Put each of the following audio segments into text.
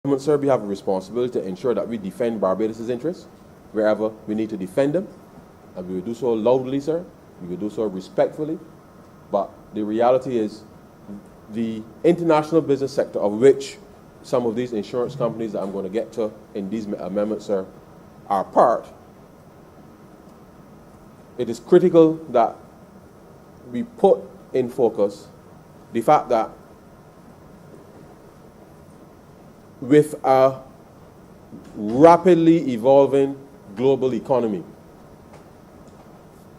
government, sir, we have a responsibility to ensure that we defend Barbados' interests wherever we need to defend them. And we will do so loudly, sir. We will do so respectfully. But the reality is the international business sector, of which some of these insurance companies that I'm going to get to in these amendments, sir, are part, it is critical that we put in focus the fact that with a rapidly evolving global economy,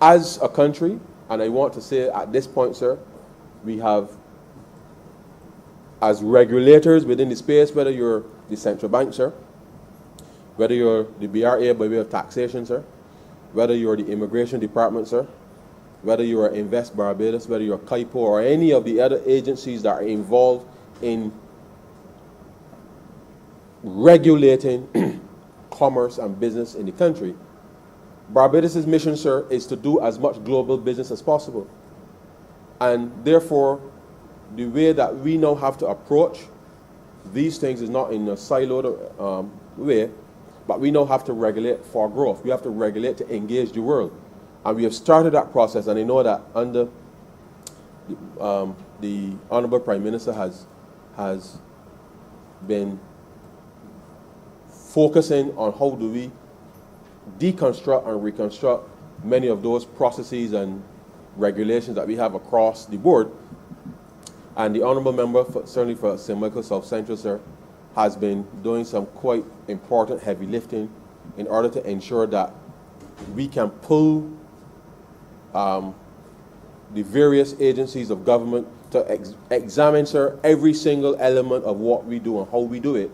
as a country, and I want to say at this point, sir, we have, as regulators within the space, whether you're the central bank, sir, whether you're the BRA by way of taxation, sir, whether you're the immigration department, sir, whether you're Invest Barbados, whether you're CAIPO, or any of the other agencies that are involved in regulating commerce and business in the country, Barbados' mission, sir, is to do as much global business as possible. And therefore, the way that we now have to approach these things is not in a siloed way, but we now have to regulate for growth. We have to regulate to engage the world. And we have started that process, and I know that under the Honorable Prime Minister has been focusing on how do we deconstruct and reconstruct many of those processes and regulations that we have across the board. And the Honourable Member, certainly for St. Michael South Central, sir, has been doing some quite important heavy lifting in order to ensure that we can pull the various agencies of government to examine, sir, every single element of what we do and how we do it,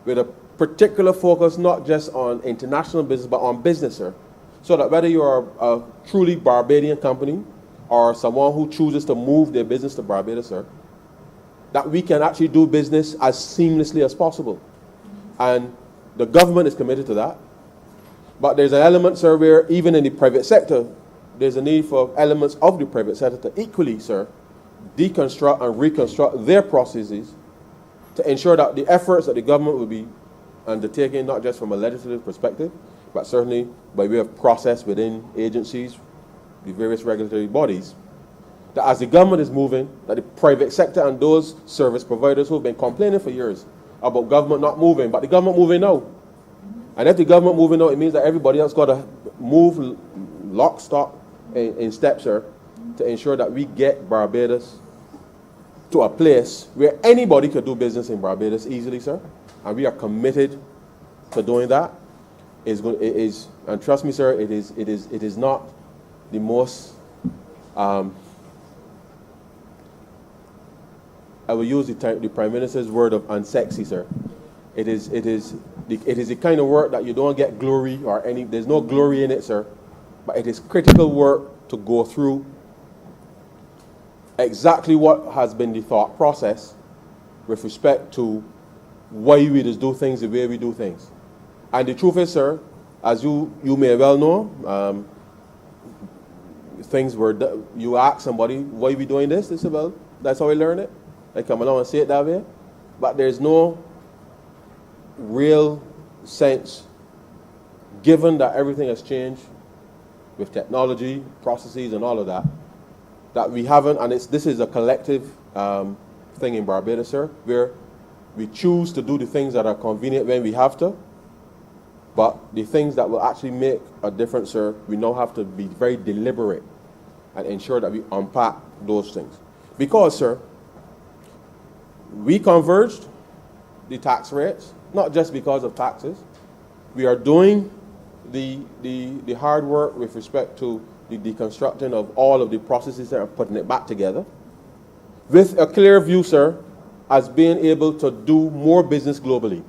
with a particular focus not just on international business, but on business, sir. So that whether you're a truly Barbadian company or someone who chooses to move their business to Barbados, sir, that we can actually do business as seamlessly as possible. And the government is committed to that. But there's an element, sir, where even in the private sector, there's a need for elements of the private sector to equally, sir, deconstruct and reconstruct their processes to ensure that the efforts that the government will be undertaking, not just from a legislative perspective, but certainly by way of process within agencies, the various regulatory bodies, that as the government is moving, that the private sector and those service providers who have been complaining for years about government not moving, but the government moving now. And if the government moving now, it means that everybody else got to move lock, stock, in step, sir, to ensure that we get Barbados to a place where anybody could do business in Barbados easily, sir. And we are committed to doing that. And trust me, sir, it is not the most, I will use the Prime Minister's word of unsexy, sir. It is the kind of work that you don't get glory or there's no glory in it, sir. But it is critical work to go through exactly what has been the thought process with respect to why we just do things the way we do things. And the truth is, sir, as you may well know, things were, you ask somebody, why are we doing this? They say, well, that's how I learn it. I come along and say it that way. But there's no real sense, given that everything has changed with technology, processes, and all of that, that we haven't, and this is a collective thing in Barbados, sir, where we choose to do the things that are convenient when we have to, but the things that will actually make a difference, sir, we now have to be very deliberate and ensure that we unpack those things. Because, sir, we converged the tax rates, not just because of taxes. We are doing the hard work with respect to the deconstructing of all of the processes that are putting it back together, with a clear view, sir, as being able to do more business globally,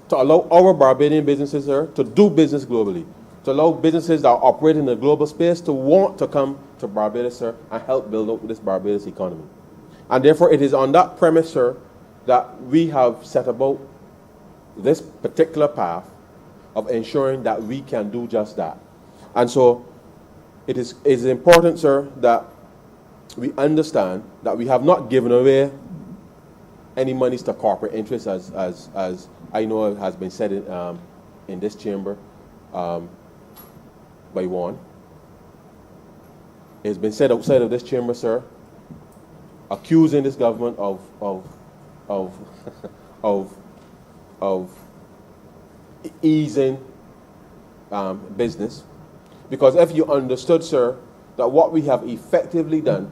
to allow our Barbadian businesses, sir, to do business globally, to allow businesses that operate in the global space to want to come to Barbados, sir, and help build up this Barbados economy. And therefore, it is on that premise, sir, that we have set about this particular path of ensuring that we can do just that. And so it is important, sir, that we understand that we have not given away any monies to corporate interests, as I know has been said in this chamber by one. It's been said outside of this chamber, sir, accusing this government of easing business. Because if you understood, sir, that what we have effectively done,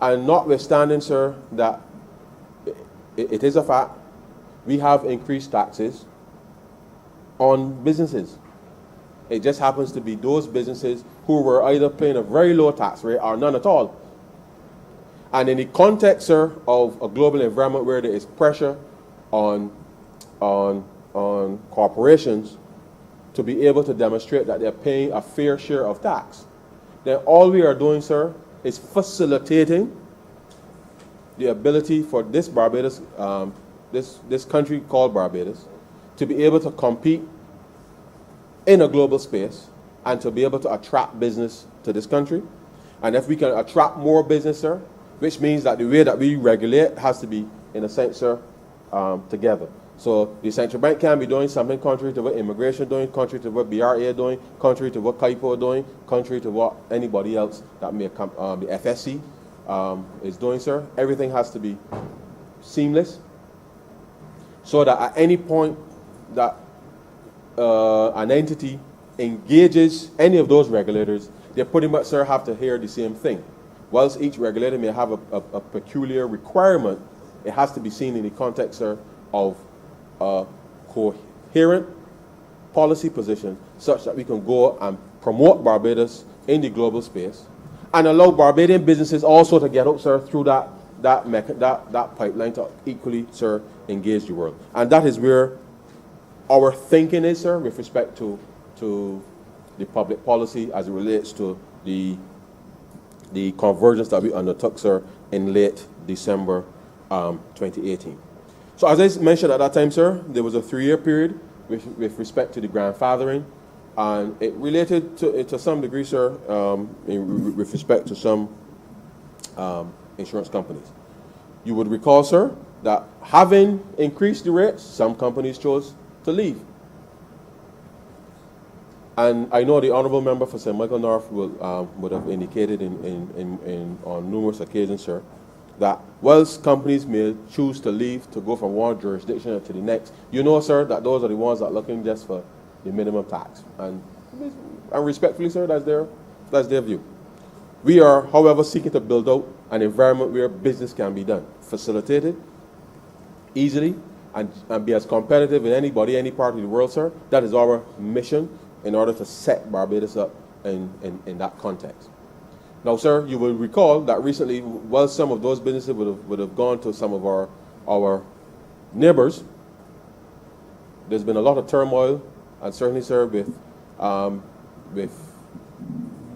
and notwithstanding, sir, that it is a fact, we have increased taxes on businesses. It just happens to be those businesses who were either paying a very low tax rate or none at all. And in the context, sir, of a global environment where there is pressure on corporations to be able to demonstrate that they're paying a fair share of tax, then all we are doing, sir, is facilitating the ability for this Barbados, this country called Barbados, to be able to compete in a global space and to be able to attract business to this country. And if we can attract more business, sir, which means that the way that we regulate has to be, in a sense, sir, together. So the central bank can be doing something contrary to what immigration doing, contrary to what BRA doing, contrary to what CAIPO doing, contrary to what anybody else that may come, the FSC is doing, sir. Everything has to be seamless, so that at any point that an entity engages any of those regulators, they pretty much, sir, have to hear the same thing. Whilst each regulator may have a peculiar requirement, it has to be seen in the context, sir, of a coherent policy position such that we can go and promote Barbados in the global space and allow Barbadian businesses also to get up, sir, through that pipeline to equally, sir, engage the world. And that is where our thinking is, sir, with respect to the public policy as it relates to the convergence that we undertook, sir, in late December 2018. So as I mentioned at that time, sir, there was a 3-year period with respect to the grandfathering, and it related to some degree, sir, with respect to some insurance companies. You would recall, sir, that having increased the rates, some companies chose to leave. And I know the honourable member for St. Michael North would have indicated on numerous occasions, sir, that whilst companies may choose to leave to go from one jurisdiction to the next, you know, sir, that those are the ones that are looking just for the minimum tax. And respectfully, sir, that's their view. We are, however, seeking to build out an environment where business can be done, facilitated easily, and be as competitive as anybody, any part of the world, sir. That is our mission in order to set Barbados up in that context. Now, sir, you will recall that recently, while some of those businesses would have gone to some of our neighbors, there's been a lot of turmoil, and certainly, sir, with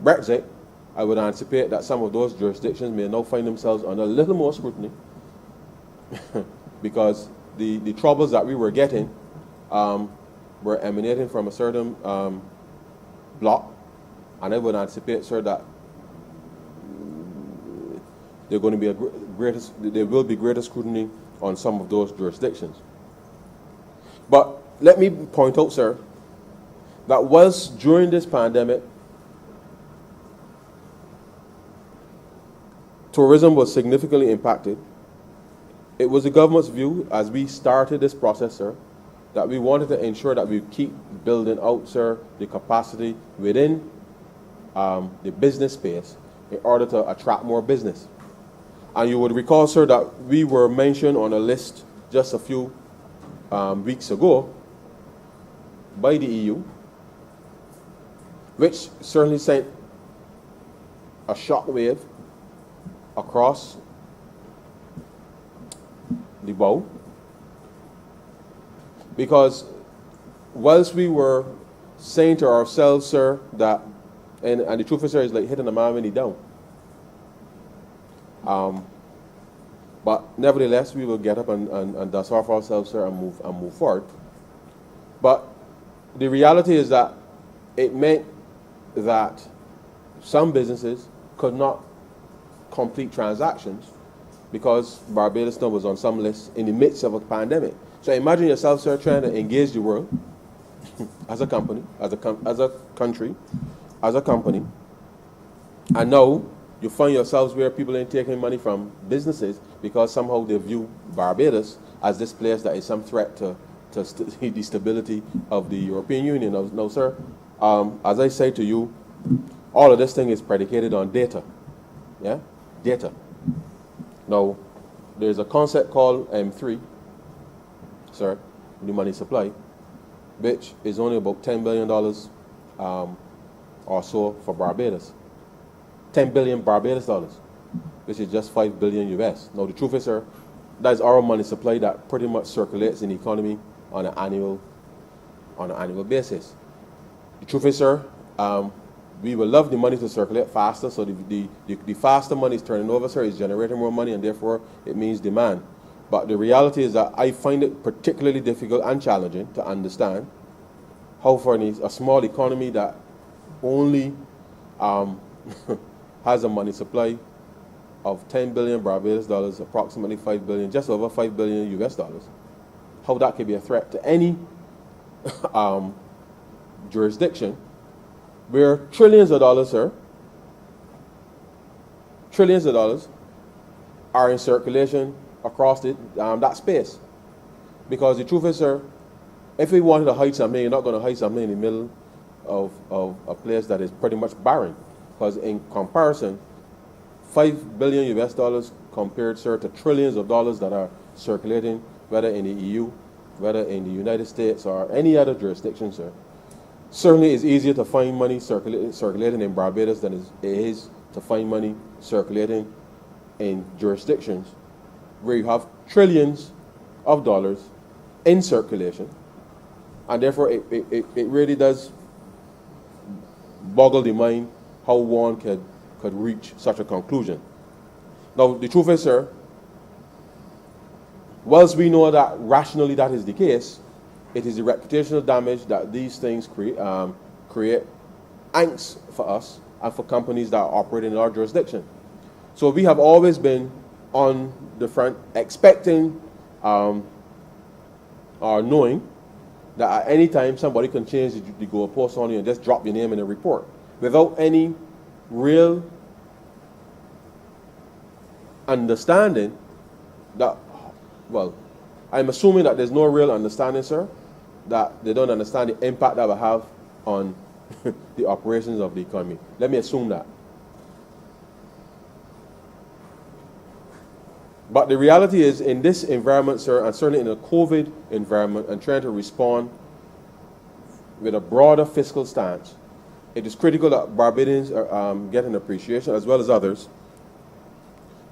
Brexit, I would anticipate that some of those jurisdictions may now find themselves under a little more scrutiny because the troubles that we were getting were emanating from a certain bloc, and I would anticipate, sir, that there will be greater scrutiny on some of those jurisdictions. But let me point out, sir, that whilst during this pandemic, tourism was significantly impacted, it was the government's view as we started this process, sir, that we wanted to ensure that we keep building out, sir, the capacity within the business space in order to attract more business. And you would recall, sir, that we were mentioned on a list just a few weeks ago by the EU, which certainly sent a shockwave across the bow. Because whilst we were saying to ourselves, sir, that, and the truth is, sir, is like hitting a man when he's down. But nevertheless, we will get up and dust off ourselves, sir, and move forward. But the reality is that it meant that some businesses could not complete transactions because Barbados now was on some list in the midst of a pandemic. So imagine yourself, sir, trying to engage the world as a company, as a country, as a company, and now you find yourselves where people ain't taking money from businesses because somehow they view Barbados as this place that is some threat to the stability of the European Union. No, sir. As I say to you, all of this thing is predicated on data. Yeah? Data. Now, there's a concept called M3, sir, new money supply, which is only about $10 billion or so for Barbados. 10 billion Barbados dollars, which is just 5 billion US. Now, the truth is, sir, that is our money supply that pretty much circulates in the economy on an annual basis. The truth is, sir, we would love the money to circulate faster, so the faster money is turning over, sir, is generating more money, and therefore it means demand. But the reality is that I find it particularly difficult and challenging to understand how for a small economy that only has a money supply of 10 billion Barbados dollars, approximately 5 billion, just over 5 billion US dollars, how that could be a threat to any jurisdiction where trillions of dollars, sir, trillions of dollars are in circulation across that space. Because the truth is, sir, if we wanted to hide something, you're not going to hide something in the middle of a place that is pretty much barren. Because in comparison, 5 billion US dollars compared, sir, to trillions of dollars that are circulating, whether in the EU, whether in the United States or any other jurisdiction, sir, certainly it's easier to find money circulating in Barbados than it is to find money circulating in jurisdictions where you have trillions of dollars in circulation, and therefore it really does boggle the mind how one could reach such a conclusion. Now, the truth is, sir, whilst we know that rationally that is the case, it is the reputational damage that these things create angst for us and for companies that operate in our jurisdiction. So we have always been on the front expecting or knowing that at any time somebody can change the goalpost on you and just drop your name in a report without any real understanding that, well, I'm assuming that there's no real understanding, sir, that they don't understand the impact that will have on the operations of the economy. Let me assume that. But the reality is, in this environment, sir, and certainly in a COVID environment, and trying to respond with a broader fiscal stance, it is critical that Barbadians get an appreciation, as well as others,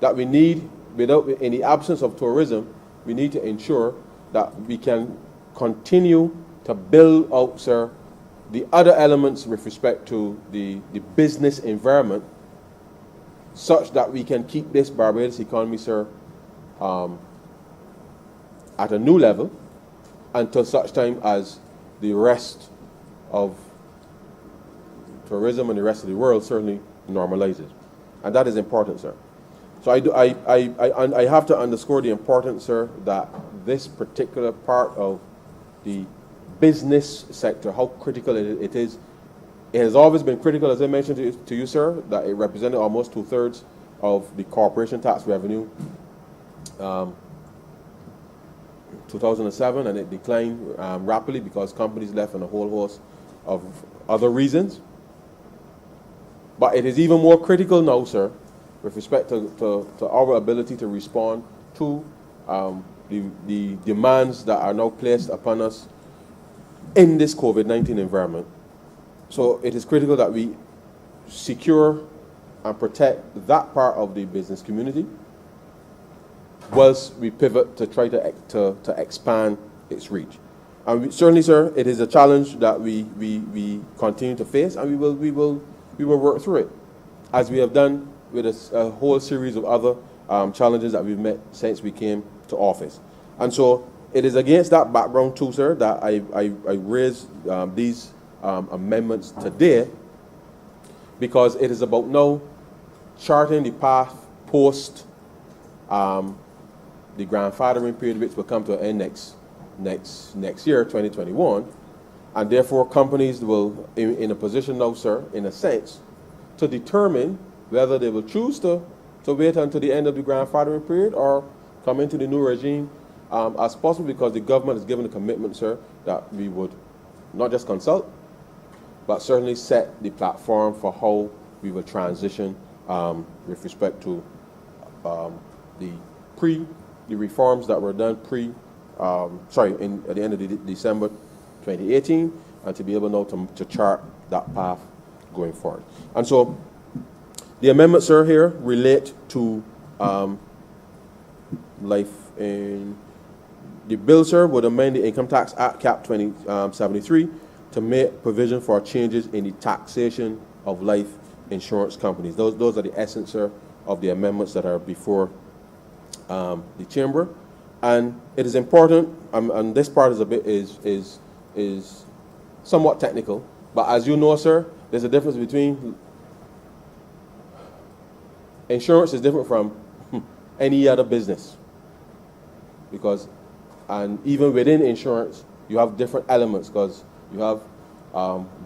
that we need, in the absence of tourism, we need to ensure that we can continue to build out, sir, the other elements with respect to the business environment, such that we can keep this Barbados economy, sir, at a new level until such time as the rest of tourism and the rest of the world certainly normalizes. And that is important, sir. So I have to underscore the importance, sir, that this particular part of the business sector, how critical it is. It has always been critical, as I mentioned to you, sir, that it represented almost 2/3 of the corporation tax revenue 2007, and it declined rapidly because companies left on a whole host of other reasons. But it is even more critical now, sir, with respect to our ability to respond to the demands that are now placed upon us in this COVID-19 environment. So it is critical that we secure and protect that part of the business community whilst we pivot to try to expand its reach. And certainly, sir, it is a challenge that we continue to face, and we will work through it, as we have done with a whole series of other challenges that we've met since we came to office. And so it is against that background too, sir, that I raise these amendments today, because it is about now charting the path post the grandfathering period, which will come to an end next year, 2021, and therefore companies will in a position now, sir, in a sense, to determine whether they will choose to wait until the end of the grandfathering period or come into the new regime as possible, because the government has given a commitment, sir, that we would not just consult, but certainly set the platform for how we will transition with respect to the reforms that were done at the end of December 2018, and to be able now to chart that path going forward. And so the amendments, sir, here relate to life in the bill, sir, would amend the Income Tax Act, Cap 2073, to make provision for changes in the taxation of life insurance companies. Those are the essence, sir, of the amendments that are before the chamber. And it is important, and this part is somewhat technical, but as you know, sir, there's a difference between insurance is different from any other business, because, and even within insurance, you have different elements, because you have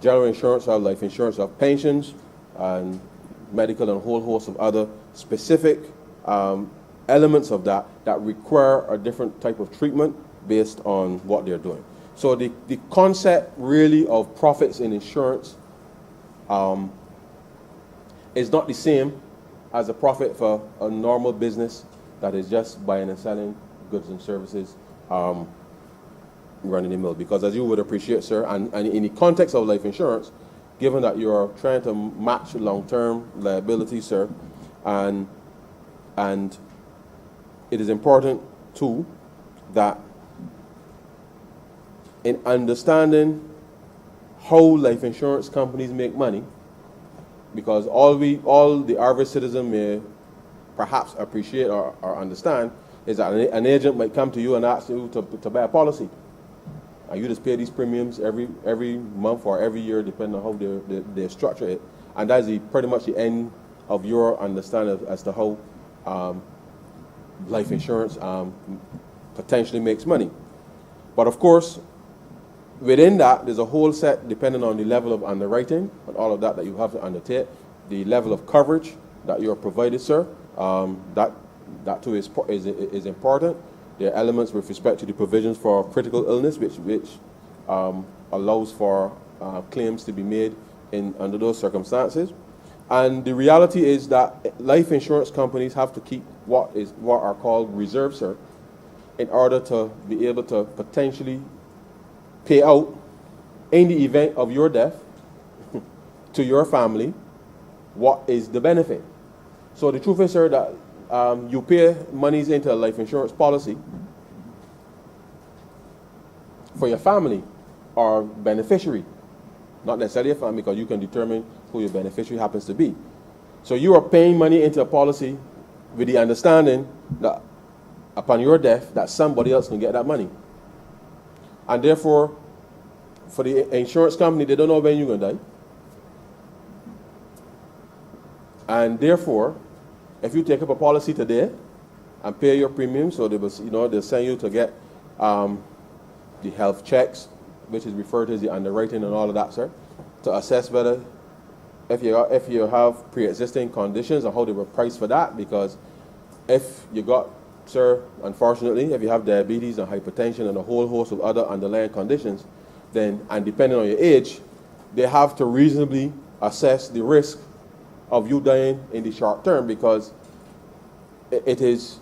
general insurance, you have life insurance, you have pensions, and medical, and a whole host of other specific elements of that require a different type of treatment based on what they're doing. So the concept really of profits in insurance is not the same as a profit for a normal business that is just buying and selling goods and services running the mill. Because as you would appreciate, sir, and in the context of life insurance, given that you're trying to match long-term liability, sir, and it is important too that in understanding how life insurance companies make money, because all the average citizen may perhaps appreciate or understand is that an agent might come to you and ask you to buy a policy, and you just pay these premiums every month or every year, depending on how they structure it, and that is pretty much the end of your understanding as to how life insurance potentially makes money. But of course, within that, there's a whole set, depending on the level of underwriting and all of that you have to undertake, the level of coverage that you're provided, sir. That too is important. There are elements with respect to the provisions for critical illness, which allows for claims to be made under those circumstances. And the reality is that life insurance companies have to keep what are called reserves, sir, in order to be able to potentially pay out in the event of your death to your family what is the benefit. So the truth is, sir, that you pay monies into a life insurance policy for your family or beneficiary, not necessarily a family, because you can determine who your beneficiary happens to be. So you are paying money into a policy with the understanding that upon your death, that somebody else can get that money. And therefore, for the insurance company, they don't know when you're going to die. And therefore, if you take up a policy today and pay your premium, so they'll send you to get the health checks, which is referred to as the underwriting and all of that, sir, to assess whether if you have pre-existing conditions and how they were priced for that. Because if you got, sir, unfortunately, if you have diabetes and hypertension and a whole host of other underlying conditions, then, and depending on your age, they have to reasonably assess the risk of you dying in the short term, because it is,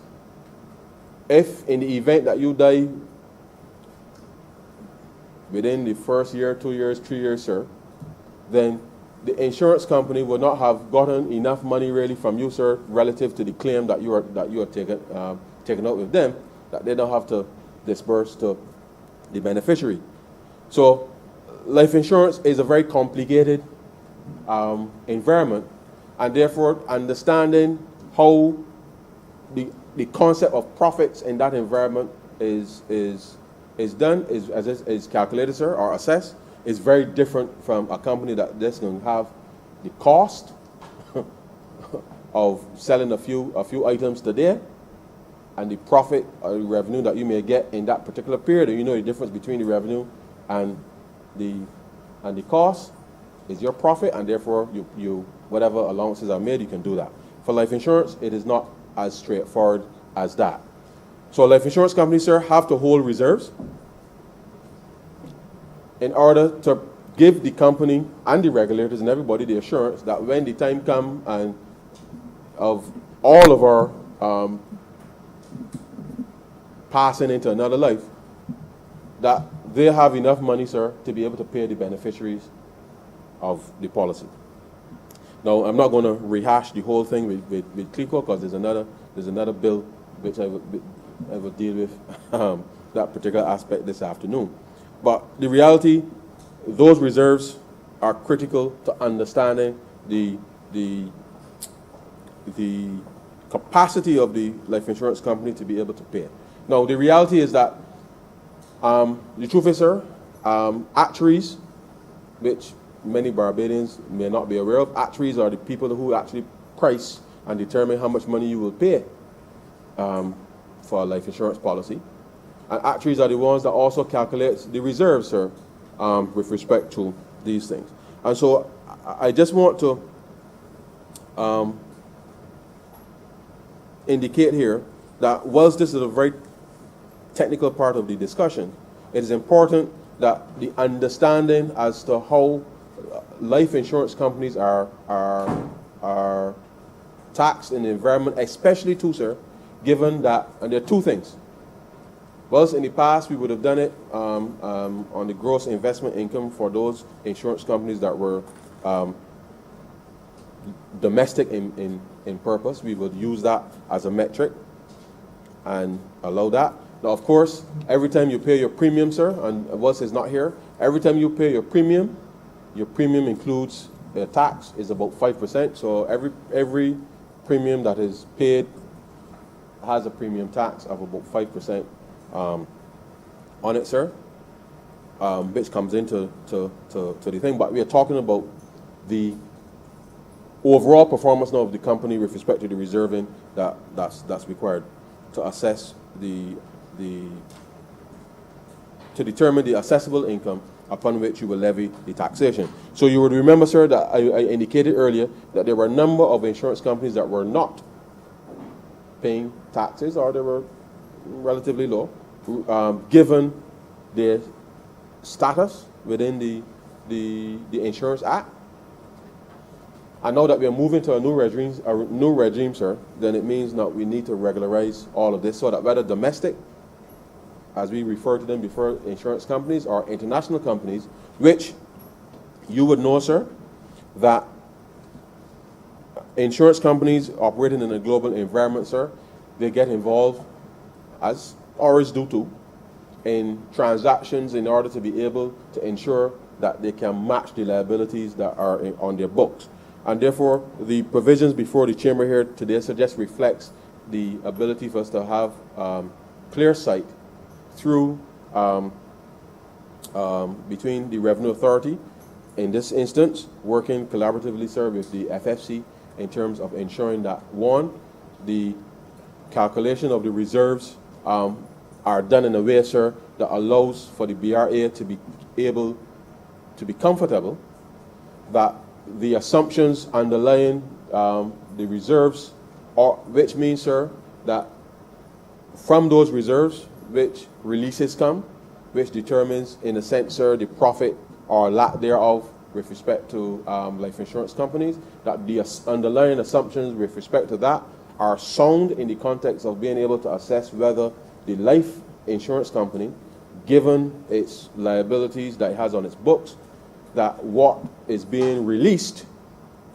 if in the event that you die within the first year, 2 years, 3 years, sir, then the insurance company will not have gotten enough money really from you, sir, relative to the claim that you are taking out with them, that they don't have to disperse to the beneficiary. So life insurance is a very complicated environment, and therefore understanding how the concept of profits in that environment is calculated, sir, or assessed, is very different from a company that just can have the cost of selling a few items today and the profit or the revenue that you may get in that particular period, and you know the difference between the revenue and the cost is your profit, and therefore you whatever allowances are made, you can do that. For life insurance, it is not as straightforward as that. So life insurance companies, sir, have to hold reserves in order to give the company and the regulators and everybody the assurance that when the time comes and of all of our passing into another life, that they have enough money, sir, to be able to pay the beneficiaries of the policy. Now, I'm not going to rehash the whole thing with CLICO, because there's another bill which I will deal with that particular aspect this afternoon. But the reality, those reserves are critical to understanding the capacity of the life insurance company to be able to pay. Now, the reality is that the truth is, sir, actuaries, which many Barbadians may not be aware of, actuaries are the people who actually price and determine how much money you will pay for a life insurance policy. And actuaries are the ones that also calculate the reserves, sir, with respect to these things. And so I just want to indicate here that whilst this is a very technical part of the discussion, it is important that the understanding as to how life insurance companies are taxed in the environment, especially too, sir, given that, and there are two things. Whilst in the past we would have done it on the gross investment income for those insurance companies that were domestic in purpose, we would use that as a metric and allow that. Now, of course, every time you pay your premium, sir, and whilst it's not here, every time you pay your premium includes the tax is about 5%. So every premium that is paid has a premium tax of about 5% on it, sir, which comes into to the thing. But we are talking about the overall performance now of the company with respect to the reserving that's required to assess to determine the assessable income upon which you will levy the taxation. So you would remember, sir, that I indicated earlier that there were a number of insurance companies that were not paying taxes, or they were relatively low, given their status within the Insurance Act. And now that we are moving to a new regime, sir, then it means that we need to regularize all of this so that whether domestic, as we refer to them before, insurance companies, or international companies, which you would know, sir, that insurance companies operating in a global environment, sir, they get involved, as ours do too, in transactions in order to be able to ensure that they can match the liabilities that are on their books. And therefore, the provisions before the chamber here today just reflects the ability for us to have clear sight through between the Revenue Authority, in this instance, working collaboratively, sir, with the FFC in terms of ensuring that, one, the calculation of the reserves are done in a way, sir, that allows for the BRA to be able to be comfortable that the assumptions underlying the reserves, which means, sir, that from those reserves, which releases come, which determines, in a sense, sir, the profit or lack thereof with respect to life insurance companies, that the underlying assumptions with respect to that are sound in the context of being able to assess whether the life insurance company, given its liabilities that it has on its books, that what is being released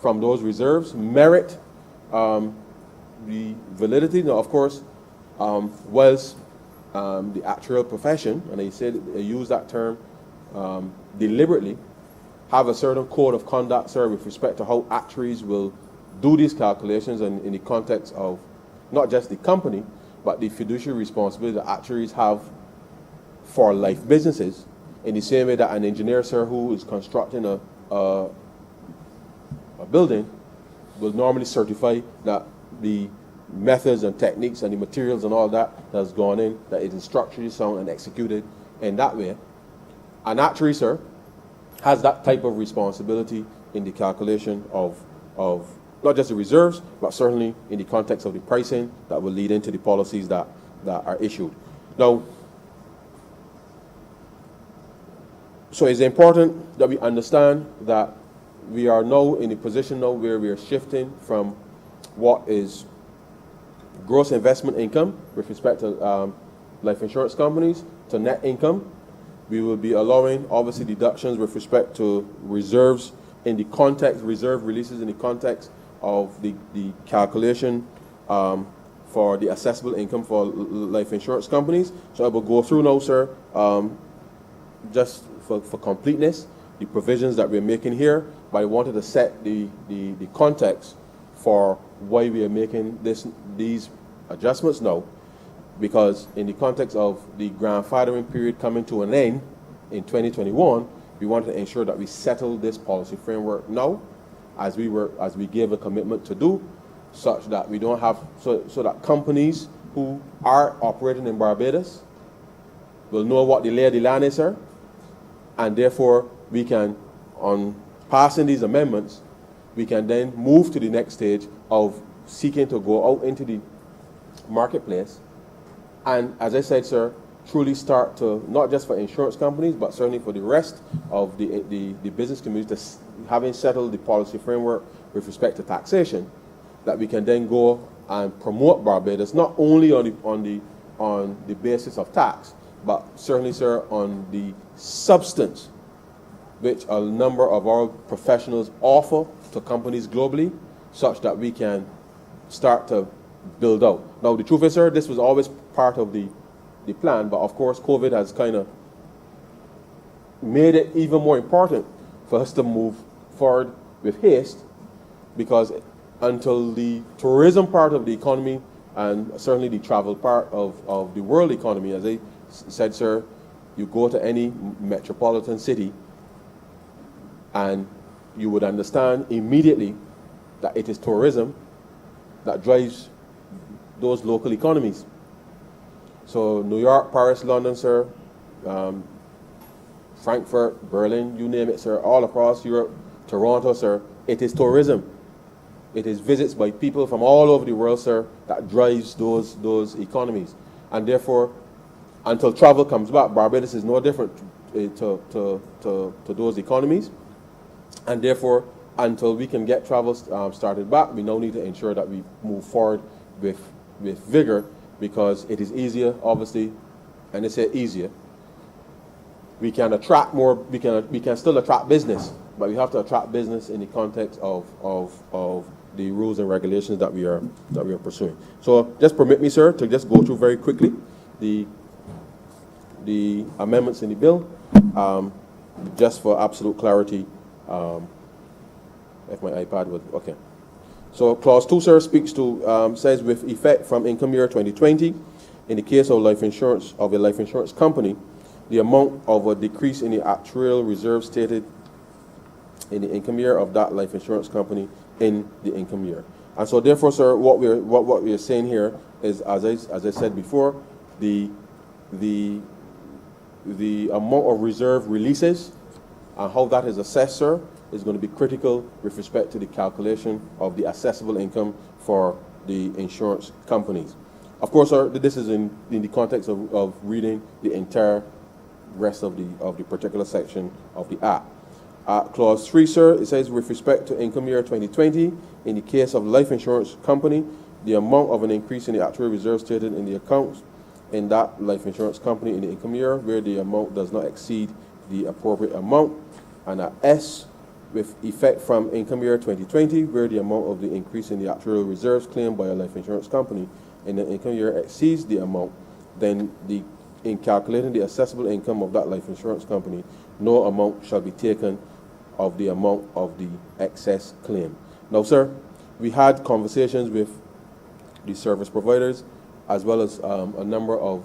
from those reserves merit the validity. Now, of course, whilst the actuarial profession, and they use that term deliberately, have a certain code of conduct, sir, with respect to how actuaries will do these calculations, and in the context of not just the company, but the fiduciary responsibility that actuaries have for life businesses, in the same way that an engineer, sir, who is constructing a building will normally certify that the methods and techniques and the materials and all that has gone in, that it is structurally sound and executed in that way. An actuary, sir, has that type of responsibility in the calculation of not just the reserves, but certainly in the context of the pricing that will lead into the policies that are issued. Now, so it's important that we understand that we are now in a position now where we are shifting from what is gross investment income with respect to life insurance companies to net income. We will be allowing, obviously, deductions with respect to reserves in the context, reserve releases in the context of the calculation for the assessable income for life insurance companies. So I will go through now, sir, just for completeness, the provisions that we're making here, but I wanted to set the context for why we are making these adjustments now, because in the context of the grandfathering period coming to an end in 2021, we wanted to ensure that we settle this policy framework now, as we gave a commitment to do, such that we don't have so that companies who are operating in Barbados will know what the lay of the land is, sir, and therefore we can, on passing these amendments, we can then move to the next stage of seeking to go out into the marketplace and, as I said, sir, truly start to, not just for insurance companies, but certainly for the rest of the business community, having settled the policy framework with respect to taxation, that we can then go and promote Barbados, not only on the basis of tax, but certainly, sir, on the substance which a number of our professionals offer to companies globally, such that we can start to build out. Now, the truth is, sir, this was always part of the plan, but of course, COVID has kind of made it even more important for us to move forward with haste, because until the tourism part of the economy and certainly the travel part of the world economy, as I said, sir, you go to any metropolitan city and you would understand immediately that it is tourism that drives those local economies. So New York, Paris, London, sir, Frankfurt, Berlin, you name it, sir, all across Europe, Toronto, sir, it is tourism. It is visits by people from all over the world, sir, that drives those economies. And therefore, until travel comes back, Barbados is no different to those economies. And therefore, until we can get travel started back, we now need to ensure that we move forward with vigor, because it is easier, obviously, and it's easier. We can attract more. We can still attract business, but we have to attract business in the context of the rules and regulations that we are pursuing. So, just permit me, sir, to just go through very quickly the amendments in the bill, just for absolute clarity. If my iPad would, okay. So clause 2, sir, speaks to, says with effect from income year 2020, in the case of a life insurance company, the amount of a decrease in the actuarial reserve stated in the income year of that life insurance company in the income year. And so therefore, sir, what we are saying here is, as I said before, the amount of reserve releases and how that is assessed, sir, is going to be critical with respect to the calculation of the assessable income for the insurance companies. Of course, sir, this is in the context of reading the entire rest of the particular section of the Act. Clause 3, sir, it says with respect to income year 2020, in the case of life insurance company, the amount of an increase in the actuarial reserve stated in the accounts in that life insurance company in the income year where the amount does not exceed the appropriate amount. And S, with effect from income year 2020, where the amount of the increase in the actuarial reserves claimed by a life insurance company in the income year exceeds the amount, then in calculating the assessable income of that life insurance company, no amount shall be taken of the amount of the excess claim. Now, sir, we had conversations with the service providers as well as a number of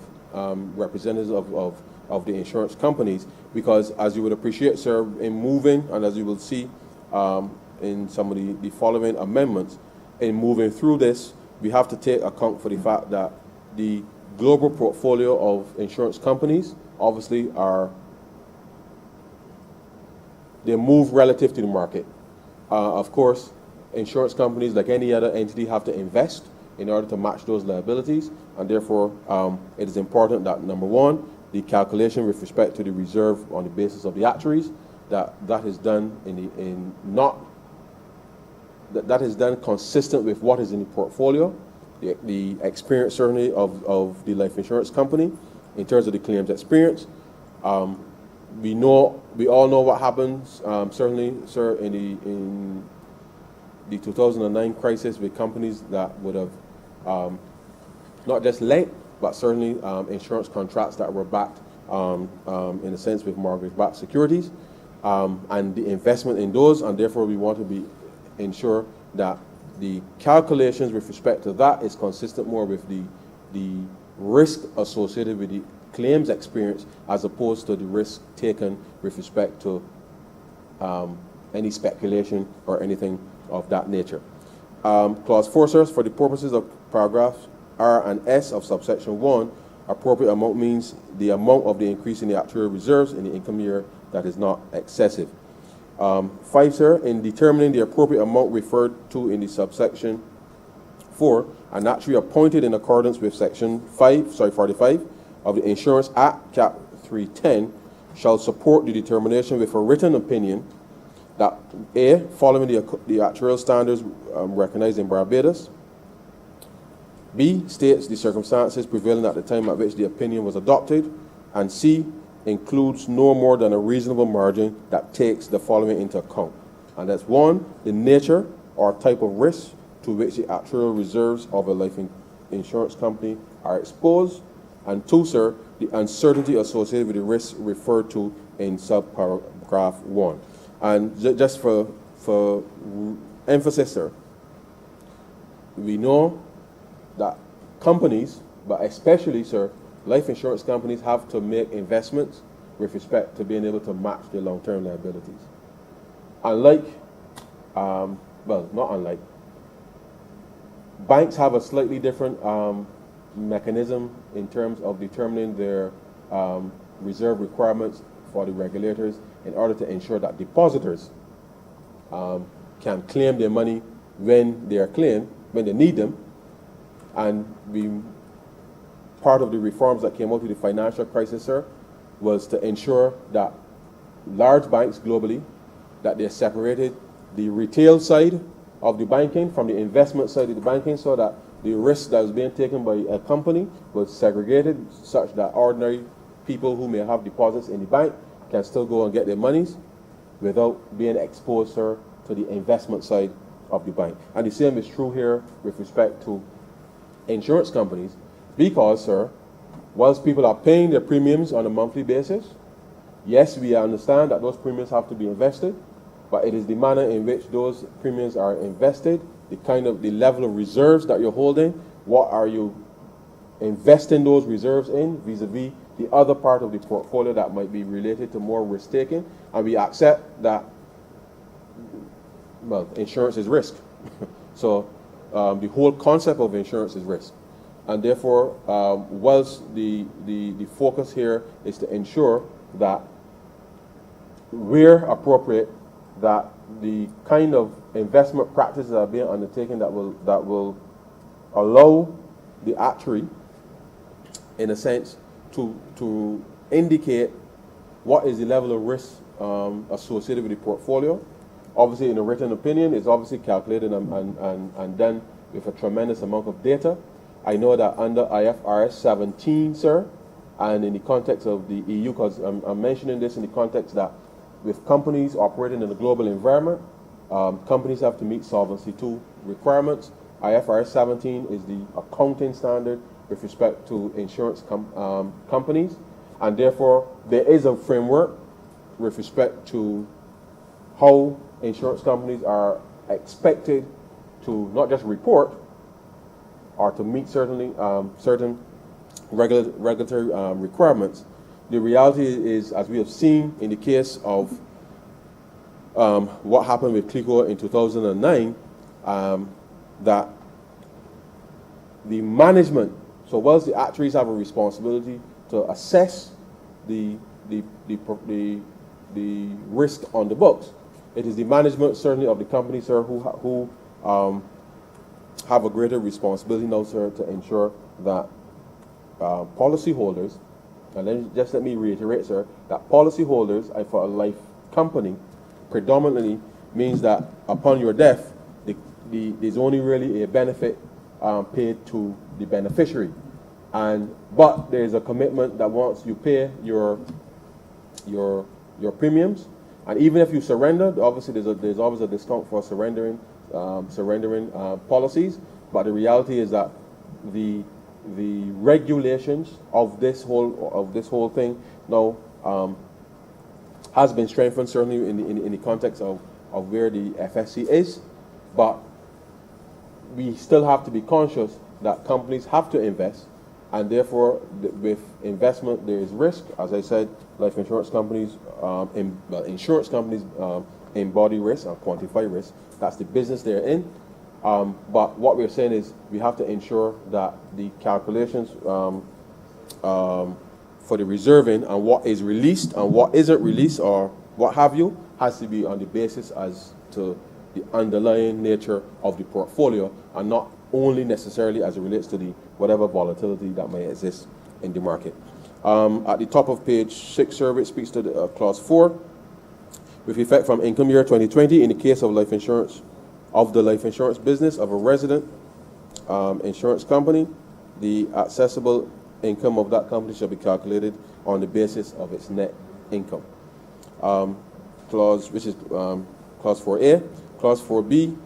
representatives of the insurance companies, because as you would appreciate, sir, in moving, and as you will see in some of the following amendments, in moving through this, we have to take account for the fact that the global portfolio of insurance companies obviously they move relative to the market. Of course, insurance companies, like any other entity, have to invest in order to match those liabilities, and therefore it is important that, number one, the calculation with respect to the reserve on the basis of the actuaries, that is done that is done consistent with what is in the portfolio, the experience certainly of the life insurance company in terms of the claims experience. We all know what happens, certainly, sir, in the 2009 crisis with companies that would have not just lent, but certainly insurance contracts that were backed, in a sense, with mortgage-backed securities, and the investment in those, and therefore we want to ensure that the calculations with respect to that is consistent more with the risk associated with the claims experience as opposed to the risk taken with respect to any speculation or anything of that nature. Clause 4, sir, for the purposes of paragraphs R and S of subsection 1, appropriate amount means the amount of the increase in the actuarial reserves in the income year that is not excessive. 5, sir, in determining the appropriate amount referred to in the subsection 4, an actuary appointed in accordance with section 45 of the Insurance Act, Cap 310, shall support the determination with a written opinion that A, following the actuarial standards recognized in Barbados, B, states the circumstances prevailing at the time at which the opinion was adopted, and C, includes no more than a reasonable margin that takes the following into account. And that's 1, the nature or type of risk to which the actuarial reserves of a life insurance company are exposed, and 2, sir, the uncertainty associated with the risks referred to in subparagraph 1. And just for emphasis, sir, we know that companies, but especially, sir, life insurance companies have to make investments with respect to being able to match their long-term liabilities. Unlike, well, not unlike, banks have a slightly different mechanism in terms of determining their reserve requirements for the regulators in order to ensure that depositors can claim their money when they are claimed, when they need them. And part of the reforms that came out of the financial crisis, sir, was to ensure that large banks globally, that they separated the retail side of the banking from the investment side of the banking, so that the risk that was being taken by a company was segregated such that ordinary people who may have deposits in the bank can still go and get their monies without being exposed, sir, to the investment side of the bank. And the same is true here with respect to insurance companies, because, sir, whilst people are paying their premiums on a monthly basis, yes, we understand that those premiums have to be invested, but it is the manner in which those premiums are invested, the level of reserves that you're holding, what are you investing those reserves in vis-a-vis the other part of the portfolio that might be related to more risk taking, and we accept that, well, insurance is risk. So the whole concept of insurance is risk. And therefore, whilst the focus here is to ensure that where appropriate, that the kind of investment practices are being undertaken that will allow the actuary, in a sense, to indicate what is the level of risk associated with the portfolio. Obviously, in a written opinion, it's obviously calculated and done with a tremendous amount of data. I know that under IFRS 17, sir, and in the context of the EU, because I'm mentioning this in the context that with companies operating in a global environment, companies have to meet Solvency II requirements. IFRS 17 is the accounting standard with respect to insurance companies, and therefore there is a framework with respect to how insurance companies are expected to not just report or to meet certain regulatory requirements. The reality is, as we have seen in the case of what happened with CLICO in 2009, that the management, so whilst the actuaries have a responsibility to assess the risk on the books, it is the management, certainly of the company, sir, who have a greater responsibility now, sir, to ensure that policyholders, and then just let me reiterate, sir, that policyholders for a life company predominantly means that upon your death, there's only really a benefit paid to the beneficiary, but there's a commitment that once you pay your premiums, and even if you surrender, obviously there's always a discount for surrendering policies. But the reality is that the regulations of this whole thing now has been strengthened, certainly in the context of where the FSC is, but we still have to be conscious that companies have to invest, and therefore with investment there is risk. As I said, life insurance companies, insurance companies embody risk and quantify risk. That's the business they're in. But what we're saying is we have to ensure that the calculations for the reserving and what is released and what isn't released or what have you has to be on the basis as to the underlying nature of the portfolio, and not only necessarily as it relates to the whatever volatility that may exist in the market. At the top of page 6, sir, it speaks to the, clause 4. With effect from income year 2020, in the case of life insurance, of the life insurance business of a resident insurance company, the accessible income of that company shall be calculated on the basis of its net income. Clause 4A. Clause 4B,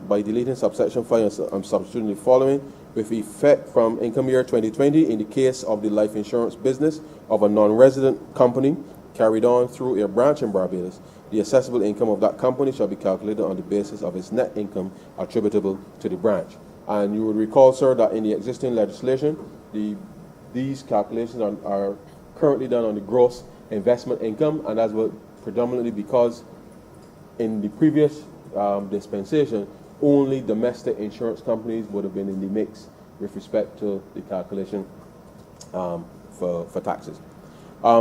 by deleting subsection 5 and substituting the following: with effect from income year 2020, in the case of the life insurance business of a non-resident company carried on through a branch in Barbados, the accessible income of that company shall be calculated on the basis of its net income attributable to the branch. And you would recall, sir, that in the existing legislation, these calculations are currently done on the gross investment income, and that's predominantly because in the previous dispensation, only domestic insurance companies would have been in the mix with respect to the calculation for taxes.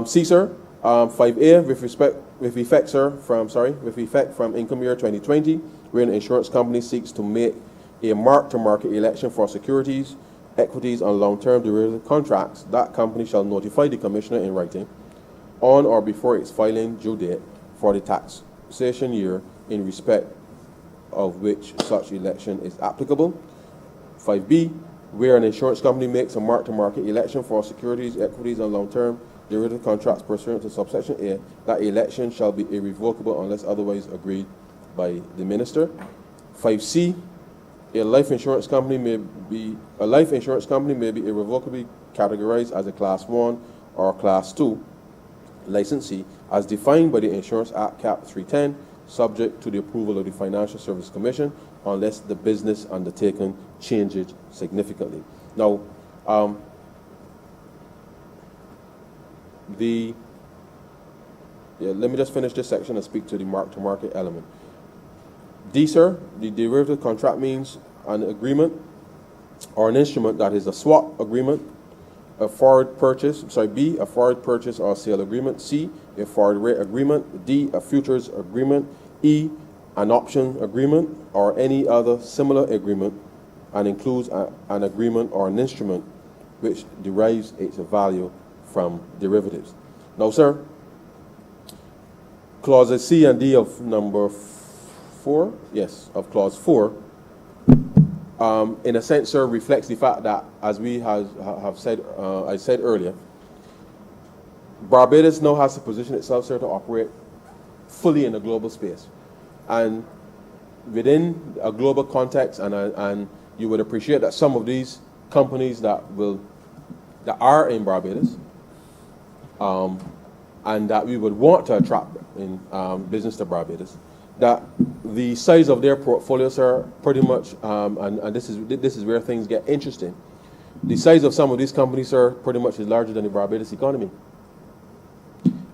C, sir, 5A, with effect from income year 2020, where an insurance company seeks to make a mark-to-market election for securities, equities, and long-term derivative contracts, that company shall notify the commissioner in writing on or before its filing due date for the taxation year in respect of which such election is applicable. 5B, where an insurance company makes a mark-to-market election for securities, equities, and long-term derivative contracts pursuant to subsection A, that election shall be irrevocable unless otherwise agreed by the minister. 5C, a life insurance company may be irrevocably categorized as a Class 1 or Class 2 licensee as defined by the Insurance Act Cap 310, subject to the approval of the Financial Services Commission, unless the business undertaken changes significantly. Now, let me just finish this section and speak to the mark-to-market element. D, sir, the derivative contract means an agreement or an instrument that is a swap agreement, a forward purchase, B, a forward purchase or sale agreement, C, a forward rate agreement, D, a futures agreement, E, an option agreement or any other similar agreement, and includes an agreement or an instrument which derives its value from derivatives. Now, sir, clauses C and D of number 4, yes, of clause 4, in a sense, sir, reflects the fact that, as we have said, I said earlier, Barbados now has to position itself, sir, to operate fully in a global space, and within a global context, and you would appreciate that some of these companies that are in Barbados, and that we would want to attract in business to Barbados, that the size of their portfolios are pretty much, and this is where things get interesting. The size of some of these companies, sir, pretty much is larger than the Barbados economy.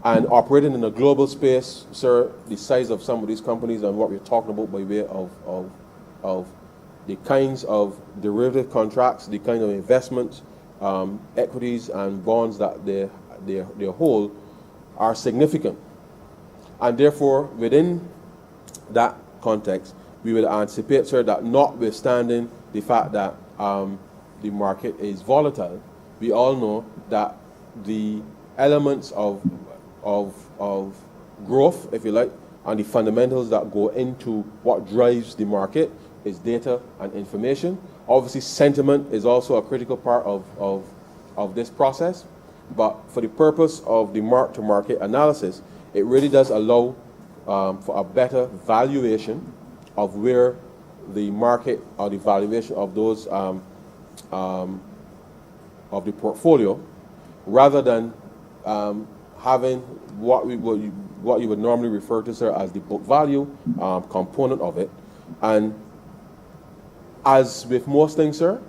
And operating in a global space, sir, the size of some of these companies and what we're talking about by way of the kinds of derivative contracts, the kind of investments, equities and bonds that they hold are significant. And therefore, within that context, we would anticipate, sir, that notwithstanding the fact that the market is volatile, we all know that the elements of growth, if you like, and the fundamentals that go into what drives the market is data and information. Obviously, sentiment is also a critical part of this process, but for the purpose of the mark-to-market analysis, it really does allow for a better valuation of where the market or the valuation of those of the portfolio, rather than having what you would normally refer to, sir, as the book value component of it. And as with most things, sir,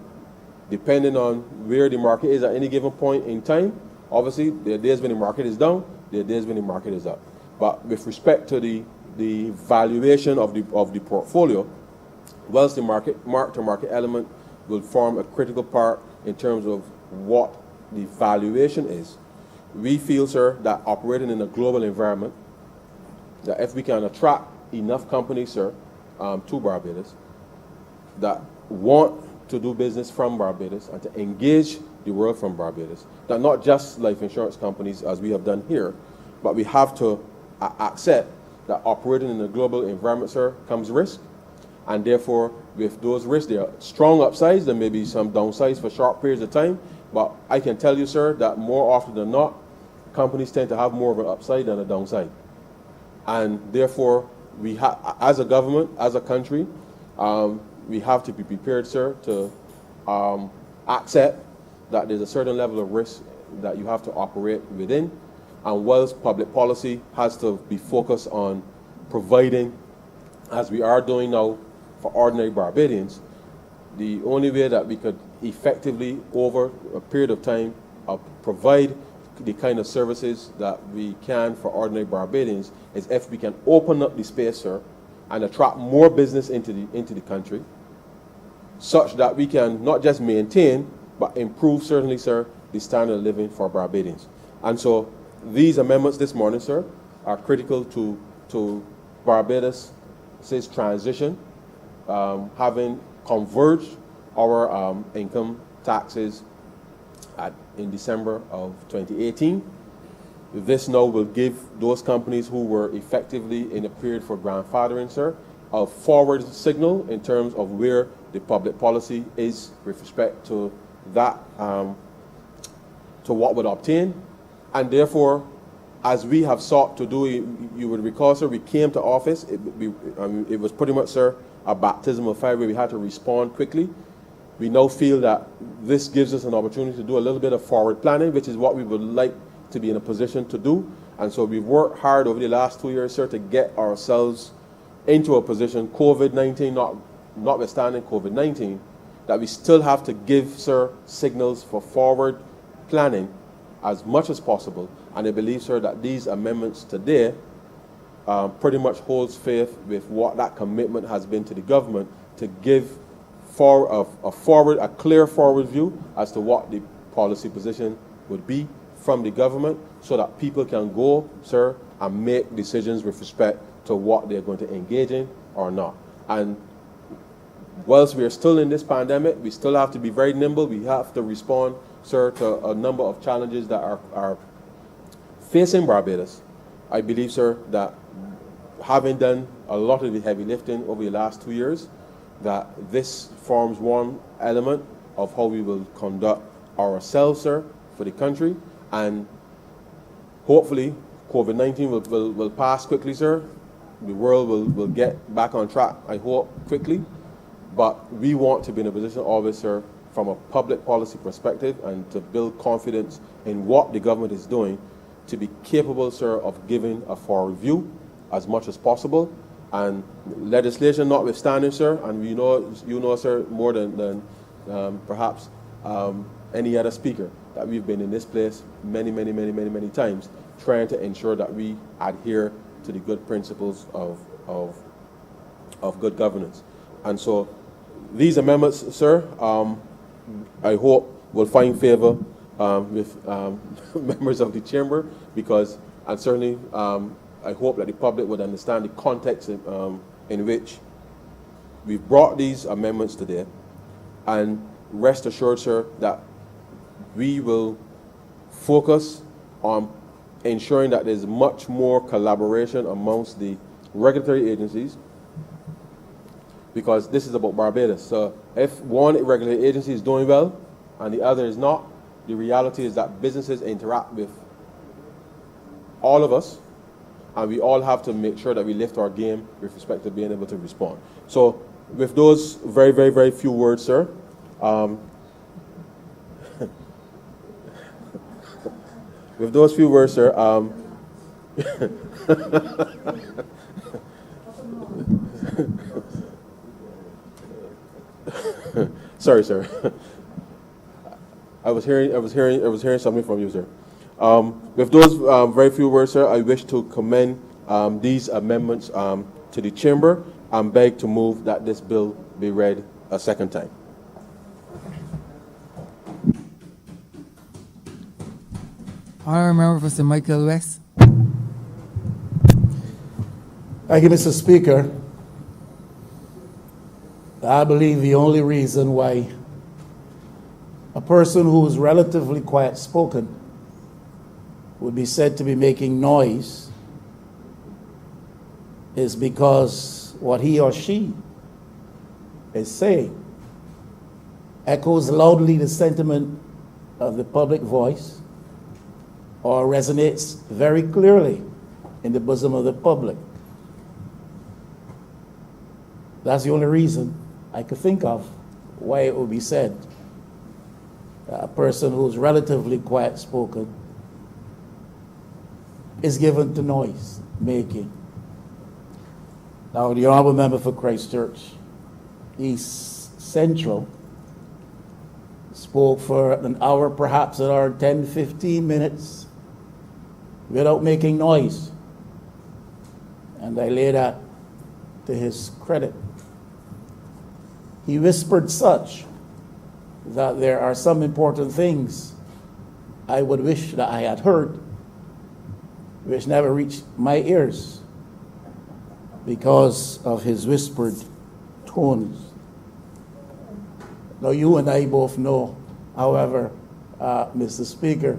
depending on where the market is at any given point in time, obviously there are days when the market is down, there are days when the market is up. But with respect to the valuation of the portfolio, whilst the mark-to-market element will form a critical part in terms of what the valuation is, we feel, sir, that operating in a global environment, that if we can attract enough companies, sir, to Barbados that want to do business from Barbados and to engage the world from Barbados, that not just life insurance companies, as we have done here, but we have to accept that operating in a global environment, sir, comes risk. And therefore, with those risks, there are strong upsides. There may be some downsides for short periods of time. But I can tell you, sir, that more often than not, companies tend to have more of an upside than a downside. And therefore, we as a government, as a country, we have to be prepared, sir, to accept that there's a certain level of risk that you have to operate within. And whilst public policy has to be focused on providing, as we are doing now for ordinary Barbadians, the only way that we could effectively, over a period of time, provide the kind of services that we can for ordinary Barbadians is if we can open up the space, sir, and attract more business into the country, such that we can not just maintain, but improve, certainly, sir, the standard of living for Barbadians. And so these amendments this morning, sir, are critical to Barbados' transition, having converged our income taxes in December of 2018. This now will give those companies who were effectively in a period for grandfathering, sir, a forward signal in terms of where the public policy is with respect to that, to what would obtain. And therefore, as we have sought to do, you would recall, sir, we came to office. It was pretty much, sir, a baptism of fire where we had to respond quickly. We now feel that this gives us an opportunity to do a little bit of forward planning, which is what we would like to be in a position to do. And so we've worked hard over the last 2 years, sir, to get ourselves into a position, COVID-19 notwithstanding COVID-19, that we still have to give, sir, signals for forward planning as much as possible. And I believe, sir, that these amendments today pretty much holds faith with what that commitment has been to the government to give a clear forward view as to what the policy position would be from the government, so that people can go, sir, and make decisions with respect to what they're going to engage in or not. And whilst we are still in this pandemic, we still have to be very nimble. We have to respond, sir, to a number of challenges that are facing Barbados. I believe, sir, that having done a lot of the heavy lifting over the last 2 years, that this forms one element of how we will conduct ourselves, sir, for the country. And hopefully COVID-19 will pass quickly, sir. The world will get back on track, I hope, quickly. But we want to be in a position always, sir, from a public policy perspective, and to build confidence in what the government is doing, to be capable, sir, of giving a forward view as much as possible. And legislation notwithstanding, sir, and you know, sir, more than perhaps any other speaker, that we've been in this place many times, trying to ensure that we adhere to the good principles of good governance. And so These amendments, sir, I hope will find favor with members of the chamber, because, and certainly I hope that the public would understand the context in which we've brought these amendments today, and rest assured, sir, that we will focus on ensuring that there's much more collaboration amongst the regulatory agencies, because this is about Barbados. So if one regulatory agency is doing well and the other is not, the reality is that businesses interact with all of us, and we all have to make sure that we lift our game with respect to being able to respond. So with those very, very, very few words, sir, with those few words, sir, sorry, sir. I was hearing something from you, sir. With those very few words, sir, I wish to commend these amendments to the chamber and beg to move that this bill be read a second time. Honourable Member for St. Michael West. Thank you, Mr. Speaker. I believe the only reason why a person who is relatively quiet-spoken would be said to be making noise is because what he or she is saying echoes loudly the sentiment of the public voice or resonates very clearly in the bosom of the public. That's the only reason I could think of why it would be said that a person who's relatively quiet-spoken is given to noise making. Now, the Honourable Member for Christchurch East Central spoke for an hour, perhaps an hour, 10, 15 minutes without making noise. And I lay that to his credit. He whispered such that there are some important things I would wish that I had heard, which never reached my ears because of his whispered tones. Now, you and I both know, however, Mr. Speaker,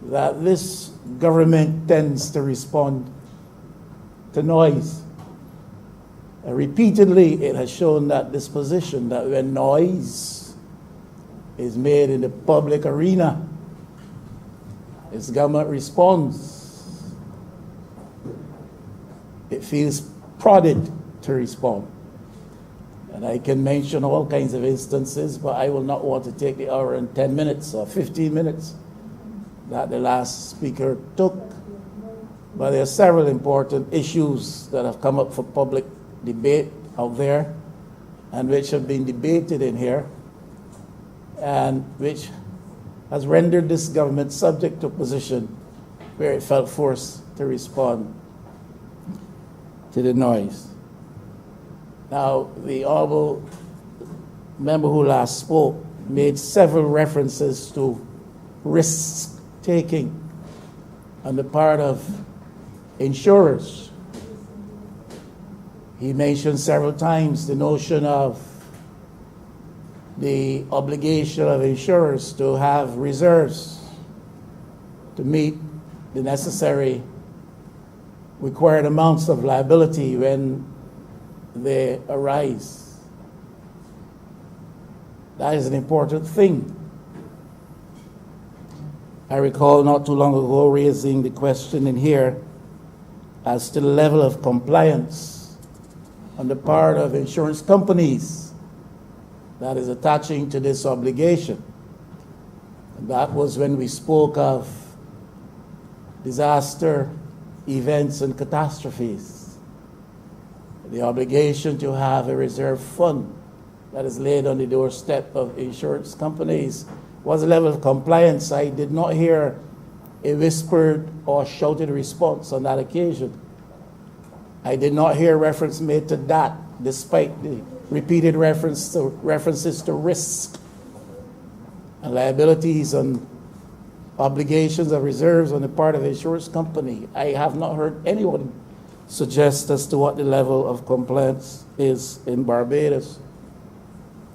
that this government tends to respond to noise. Repeatedly, it has shown that disposition, that when noise is made in the public arena, its government responds. It feels prodded to respond. And I can mention all kinds of instances, but I will not want to take the hour and 10 minutes or 15 minutes that the last speaker took. But there are several important issues that have come up for public debate out there and which have been debated in here and which has rendered this government subject to a position where it felt forced to respond to the noise. Now, the Honourable Member who last spoke made several references to risk-taking on the part of insurers. He mentioned several times the notion of the obligation of insurers to have reserves to meet the necessary required amounts of liability when they arise. That is an important thing. I recall not too long ago raising the question in here as to the level of compliance on the part of insurance companies that is attaching to this obligation. And that was when we spoke of disaster, events, and catastrophes. The obligation to have a reserve fund that is laid on the doorstep of insurance companies was a level of compliance. I did not hear a whispered or shouted response on that occasion. I did not hear reference made to that, despite the repeated references to risk and liabilities and obligations of reserves on the part of the insurance company. I have not heard anyone suggest as to what the level of compliance is in Barbados.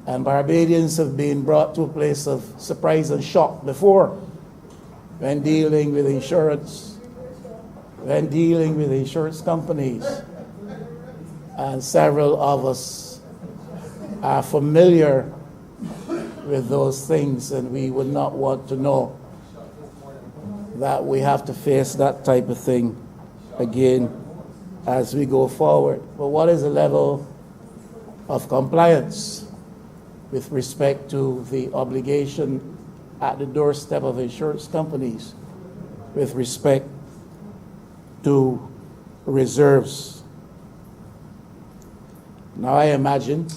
And Barbadians have been brought to a place of surprise and shock before when dealing with insurance, when dealing with insurance companies. And several of us are familiar with those things, and we would not want to know that we have to face that type of thing again as we go forward. But what is the level of compliance with respect to the obligation at the doorstep of insurance companies with respect to reserves? Now I imagine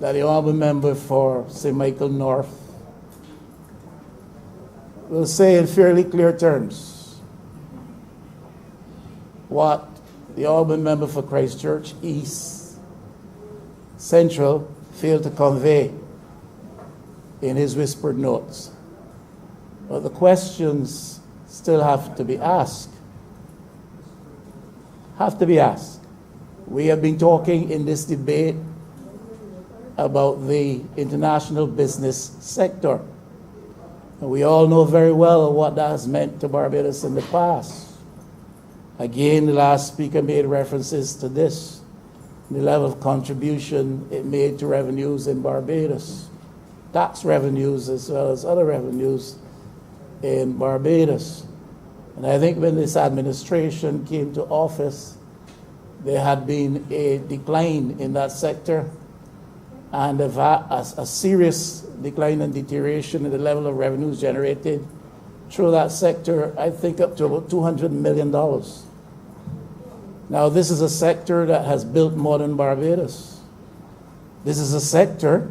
that the honorable member for St. Michael North will say in fairly clear terms what the honorable member for Christchurch East Central failed to convey in his whispered notes. But the questions still have to be asked. We have been talking in this debate about the international business sector. And we all know very well what that has meant to Barbados in the past. Again, the last speaker made references to this, the level of contribution it made to revenues in Barbados, tax revenues as well as other revenues in Barbados. And I think when this administration came to office, there had been a decline in that sector and a serious decline and deterioration in the level of revenues generated through that sector, I think up to about $200 million. Now, this is a sector that has built modern Barbados. This is a sector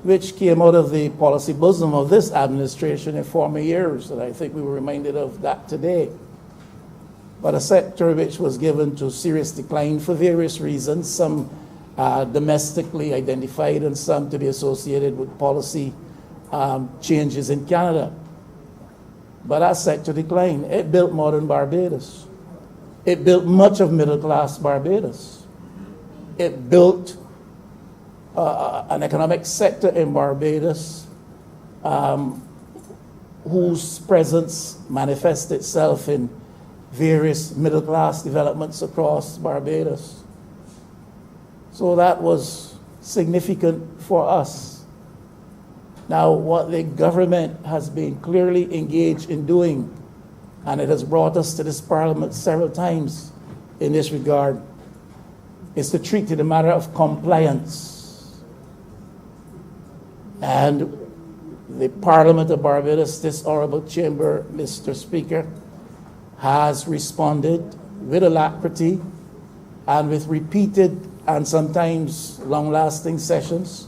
which came out of the policy bosom of this administration in former years, and I think we were reminded of that today. But a sector which was given to serious decline for various reasons, some domestically identified and some to be associated with policy changes in Canada. But that sector declined. It built modern Barbados. It built much of middle-class Barbados. It built an economic sector in Barbados whose presence manifests itself in various middle-class developments across Barbados. So that was significant for us. Now, what the government has been clearly engaged in doing, and it has brought us to this parliament several times in this regard, is to treat the matter of compliance. And the Parliament of Barbados, this honorable chamber, Mr. Speaker, has responded with alacrity and with repeated and sometimes long-lasting sessions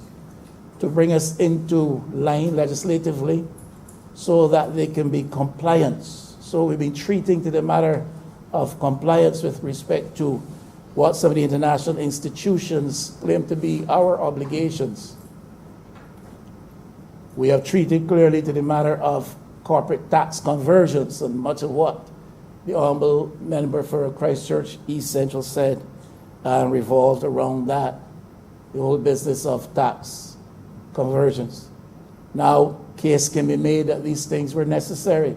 to bring us into line legislatively so that they can be compliant. So we've been treating to the matter of compliance with respect to what some of the international institutions claim to be our obligations. We have treated clearly to the matter of corporate tax conversions, and much of what the honorable member for Christchurch East Central said revolved around that, the whole business of tax conversions. Now, case can be made that these things were necessary,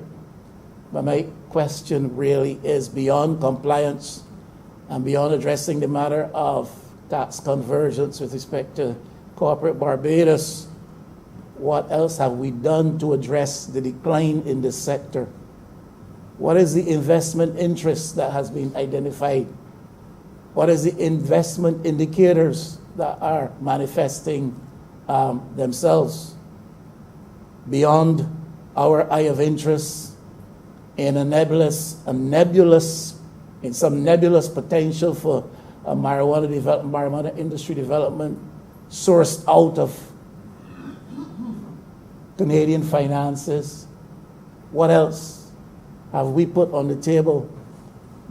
but my question really is beyond compliance and beyond addressing the matter of tax conversions with respect to corporate Barbados. What else have we done to address the decline in this sector? What is the investment interest that has been identified? What is the investment indicators that are manifesting themselves beyond our eye of interest in some nebulous potential for marijuana industry development sourced out of Canadian finances? What else have we put on the table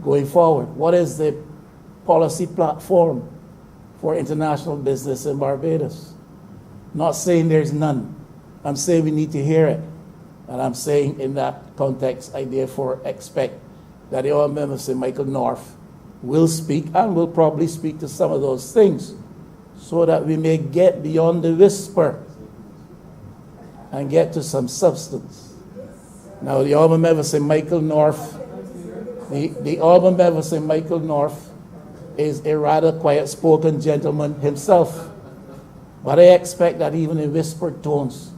going forward? What is the policy platform for international business in Barbados. Not saying there's none. I'm saying we need to hear it. And I'm saying in that context, I therefore expect that the Honourable Member Sir Michael North will speak and will probably speak to some of those things so that we may get beyond the whisper and get to some substance. Now, the Honourable Member Sir Michael North, the Honourable Member Sir Michael North is a rather quiet-spoken gentleman himself. But I expect that even in whispered tones,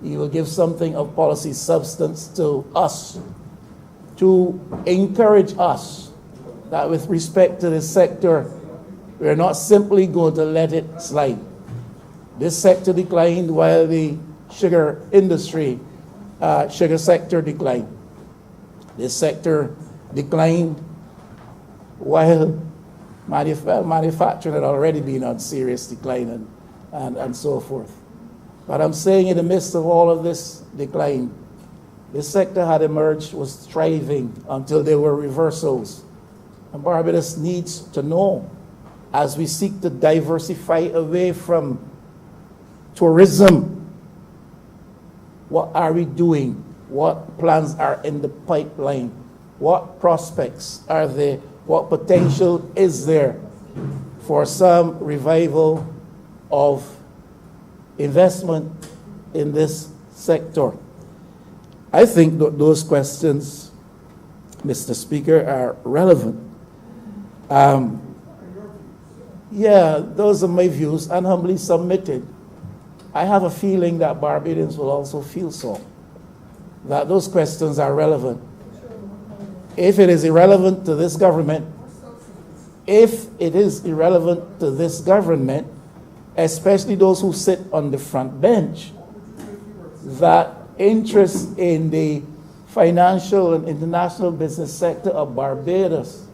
he will give something of policy substance to us, to encourage us that with respect to this sector, we're not simply going to let it slide. This sector declined while the sugar industry, sugar sector declined. This sector declined while manufacturing had already been on serious decline and so forth. But I'm saying in the midst of all of this decline, this sector had emerged, was thriving until there were reversals. And Barbados needs to know, as we seek to diversify away from tourism, what are we doing? What plans are in the pipeline? What prospects are there? What potential is there for some revival of investment in this sector? I think that those questions, Mr. Speaker, are relevant. Yeah, those are my views and humbly submitted. I have a feeling that Barbadians will also feel so, that those questions are relevant. If it is irrelevant to this government, especially those who sit on the front bench, that interest in the financial and international business sector of Barbados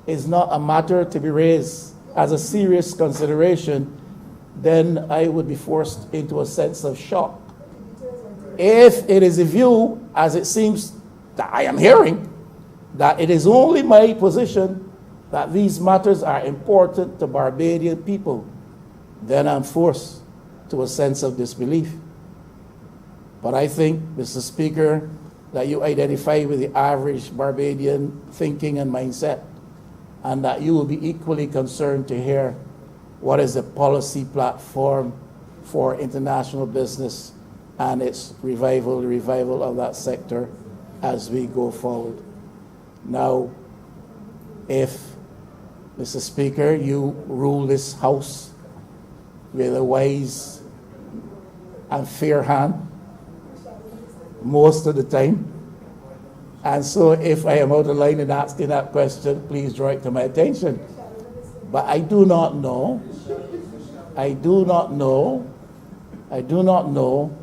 is not a matter to be raised as a serious consideration, then I would be forced into a sense of shock. If it is a view, as it seems that I am hearing, that it is only my position that these matters are important to Barbadian people, then I'm forced to a sense of disbelief. But I think, Mr. Speaker, that you identify with the average Barbadian thinking and mindset, and that you will be equally concerned to hear what is the policy platform for international business and its revival, the revival of that sector as we go forward. Now, if, Mr. Speaker, you rule this House with a wise and fair hand most of the time, and so if I am out of line in asking that question, please draw it to my attention. But I do not know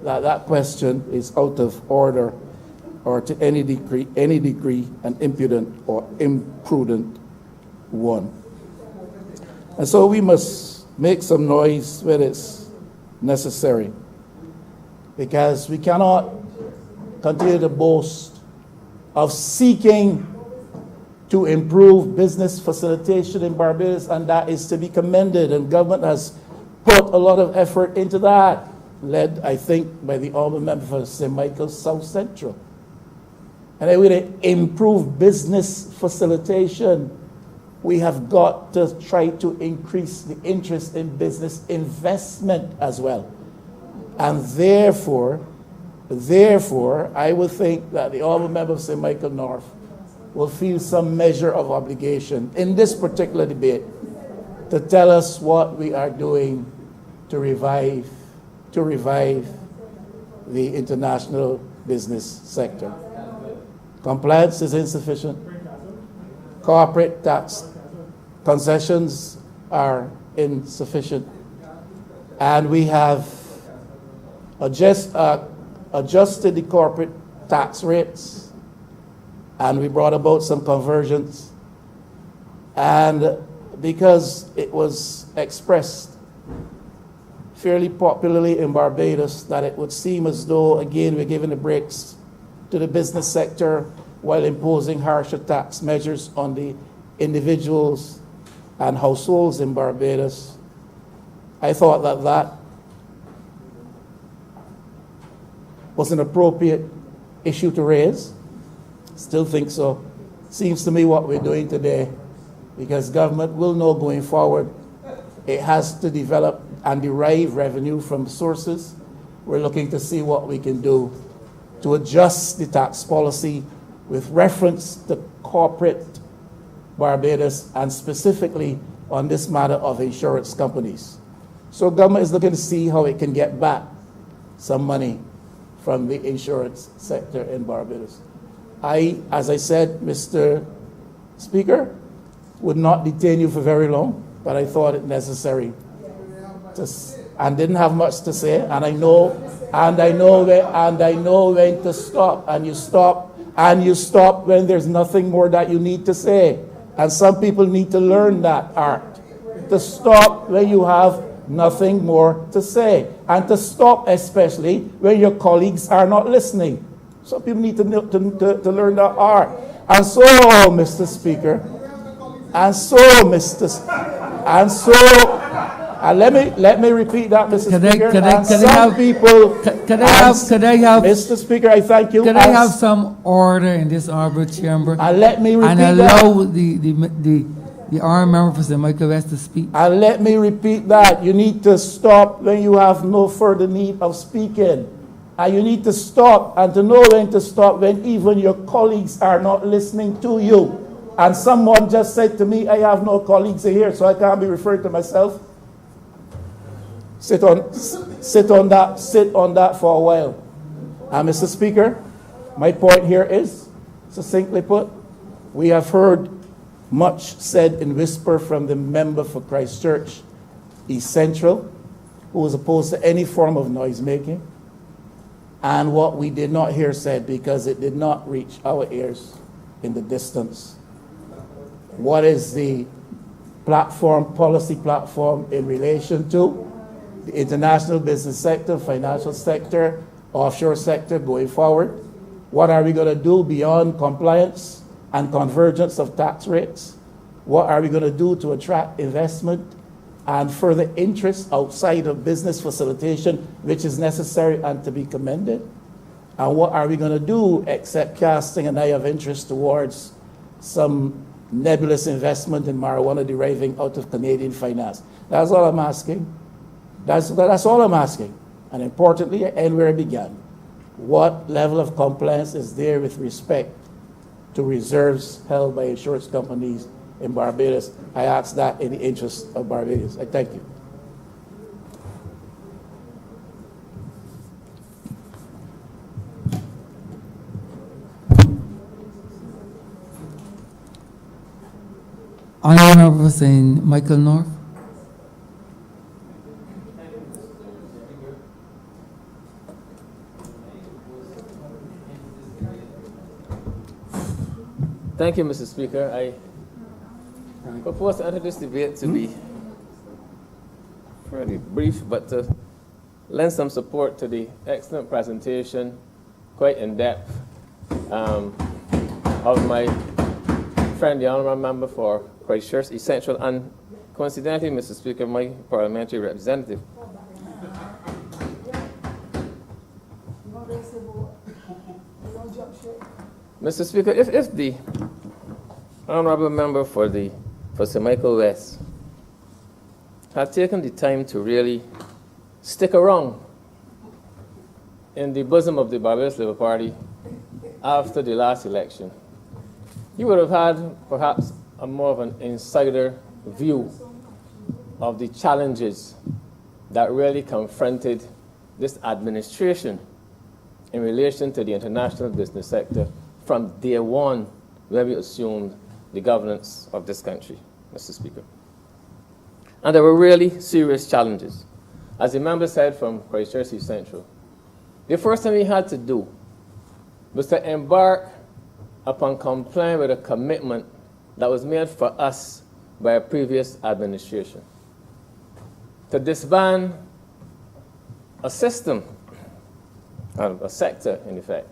that that question is out of order or to any degree an impudent or imprudent one. And so we must make some noise when it's necessary, because we cannot continue to boast of seeking to improve business facilitation in Barbados, and that is to be commended, and government has put a lot of effort into that, led, I think, by the Honourable Member for St. Michael's South Central. And then with the improved business facilitation, we have got to try to increase the interest in business investment as well. And therefore, I would think that the Honourable Member of St. Michael North will feel some measure of obligation in this particular debate to tell us what we are doing to revive the international business sector. Compliance is insufficient. Corporate tax concessions are insufficient. And we have adjusted the corporate tax rates, and we brought about some convergence. And because it was expressed fairly popularly in Barbados that it would seem as though, again, we're giving the brakes to the business sector while imposing harsher tax measures on the individuals and households in Barbados, I thought that that was an appropriate issue to raise. Still think so. Seems to me what we're doing today, because government will know going forward, it has to develop and derive revenue from sources. We're looking to see what we can do to adjust the tax policy with reference to corporate Barbados and specifically on this matter of insurance companies. So government is looking to see how it can get back some money from the insurance sector in Barbados. As I said, Mr. Speaker, would not detain you for very long, but I thought it necessary and didn't have much to say, and I know when to stop, and you stop when there's nothing more that you need to say. And some people need to learn that art, to stop when you have nothing more to say, and to stop especially when your colleagues are not listening. Some people need to learn that art. And so, Mr. Speaker, let me repeat that, Mr. Speaker. Mr. Speaker, I thank you. Can I have some order in this honorable chamber? And let me repeat and allow the honourable member for St. Michael West to speak. And let me repeat that. You need to stop when you have no further need of speaking. And you need to stop and to know when to stop when even your colleagues are not listening to you. And someone just said to me, I have no colleagues here, so I can't be referring to myself. Sit on that for a while. And Mr. Speaker, my point here is, succinctly put, we have heard much said in whisper from the member for Christchurch East Central, who was opposed to any form of noise making, and what we did not hear said because it did not reach our ears in the distance. What is the policy platform in relation to the international business sector, financial sector, offshore sector going forward? What are we going to do beyond compliance and convergence of tax rates? What are we going to do to attract investment and further interest outside of business facilitation, which is necessary and to be commended? And what are we going to do except casting an eye of interest towards some nebulous investment in marijuana deriving out of Canadian finance? That's all I'm asking. That's all I'm asking. And importantly, and where I began, what level of compliance is there with respect to reserves held by insurance companies in Barbados? I ask that in the interest of Barbados. I thank you. Honourable member for St. Michael North. Thank you, Mr. Speaker. I propose to enter this debate to be fairly brief, but to lend some support to the excellent presentation, quite in-depth, of my friend, the honourable member for Christchurch East Central, and coincidentally, Mr. Speaker, my parliamentary representative. Mr. Speaker, if the honourable member for St. Michael West had taken the time to really stick around in the bosom of the Barbados Labour Party after the last election, he would have had perhaps a more of an insider view of the challenges that really confronted this administration in relation to the international business sector from day one when we assumed the governance of this country, Mr. Speaker. And there were really serious challenges. As the member said from Christchurch East Central, the first thing we had to do was to embark upon complying with a commitment that was made for us by a previous administration to disband a system, a sector, in effect,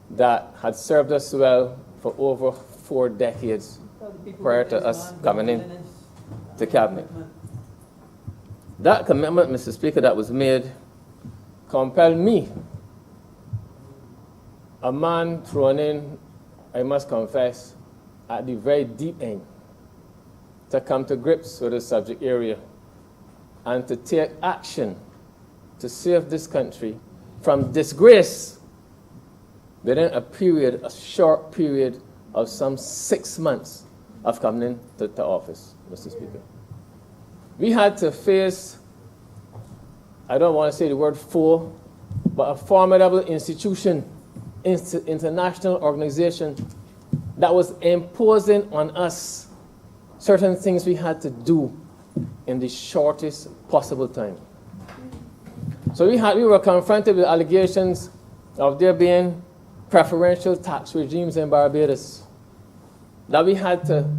that had served us well for over 4 decades prior to us coming in to cabinet. That commitment, Mr. Speaker, that was made compelled me, a man thrown in, I must confess, at the very deep end, to come to grips with the subject area and to take action to save this country from disgrace within a short period of some 6 months of coming into office, Mr. Speaker. We had to face, I don't want to say the word foe, but a formidable institution, international organization that was imposing on us certain things we had to do in the shortest possible time. So we were confronted with allegations of there being preferential tax regimes in Barbados that we had to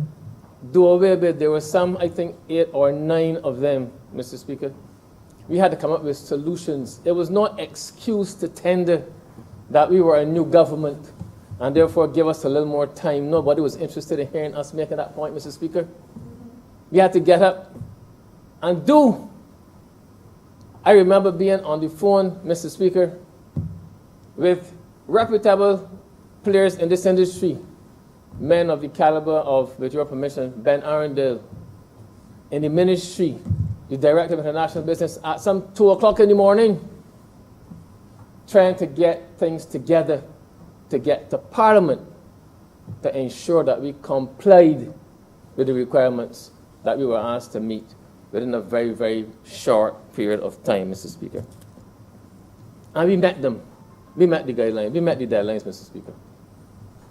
do away with. There were some, I think, 8 or 9 of them, Mr. Speaker. We had to come up with solutions. It was no excuse to tender that we were a new government and therefore give us a little more time. Nobody was interested in hearing us making that point, Mr. Speaker. We had to get up and do. I remember being on the phone, Mr. Speaker, with reputable players in this industry, men of the caliber of, with your permission, Ben Arundel, in the ministry, the Director of International Business, at some 2 o'clock in the morning, trying to get things together to get to Parliament to ensure that we complied with the requirements that we were asked to meet within a very, very short period of time, Mr. Speaker. And we met them. We met the guidelines. We met the deadlines, Mr. Speaker.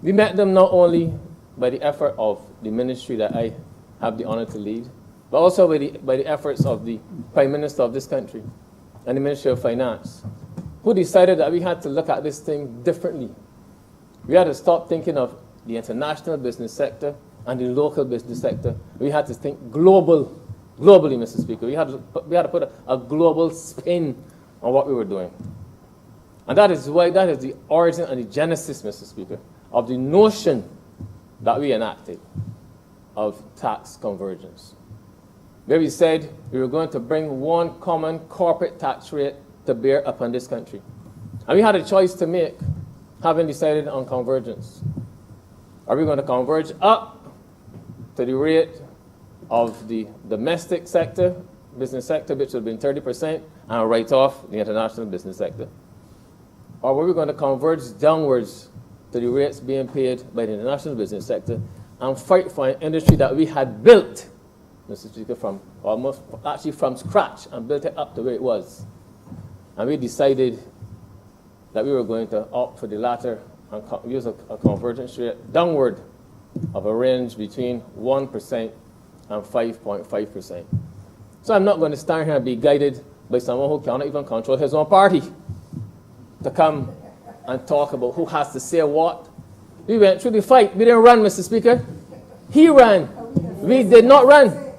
We met them not only by the effort of the ministry that I have the honor to lead, but also by the efforts of the Prime Minister of this country and the Ministry of Finance, who decided that we had to look at this thing differently. We had to stop thinking of the international business sector and the local business sector. We had to think globally, Mr. Speaker. We had to put a global spin on what we were doing. And that is the origin and the genesis, Mr. Speaker, of the notion that we enacted of tax convergence, where we said we were going to bring one common corporate tax rate to bear upon this country. And we had a choice to make, having decided on convergence. Are we going to converge up to the rate of the domestic sector, business sector, which would have been 30%, and write off the international business sector? Or were we going to converge downwards to the rates being paid by the international business sector and fight for an industry that we had built, Mr. Speaker, from scratch, and built it up to where it was? And we decided that we were going to opt for the latter and use a convergence rate downward of a range between 1% and 5.5%. So I'm not going to stand here and be guided by someone who cannot even control his own party to come and talk about who has to say what. We went through the fight. We didn't run, Mr. Speaker. He ran. We did not run.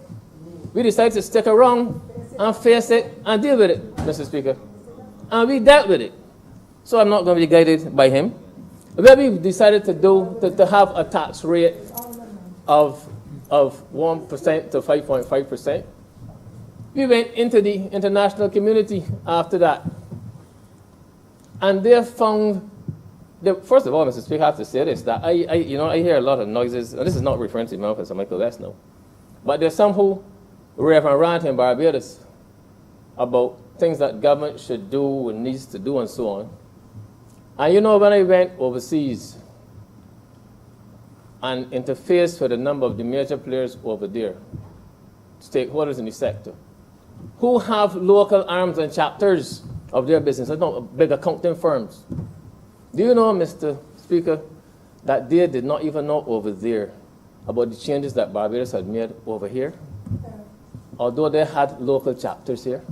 We decided to stick around and face it and deal with it, Mr. Speaker. And we dealt with it. So I'm not going to be guided by him. What we decided to do, to have a tax rate of 1% to 5.5%. We went into the international community after that. And they found, first of all, Mr. Speaker, I have to say this, that I hear a lot of noises, and this is not referring to Professor Michael West now, but there's some who rave and rant in Barbados about things that government should do and needs to do and so on. And when I went overseas and interfaced with a number of the major players over there, stakeholders in the sector, who have local arms and chapters of their business, not big accounting firms. Do you know, Mr. Speaker, that they did not even know over there about the changes that Barbados had made over here, although they had local chapters here?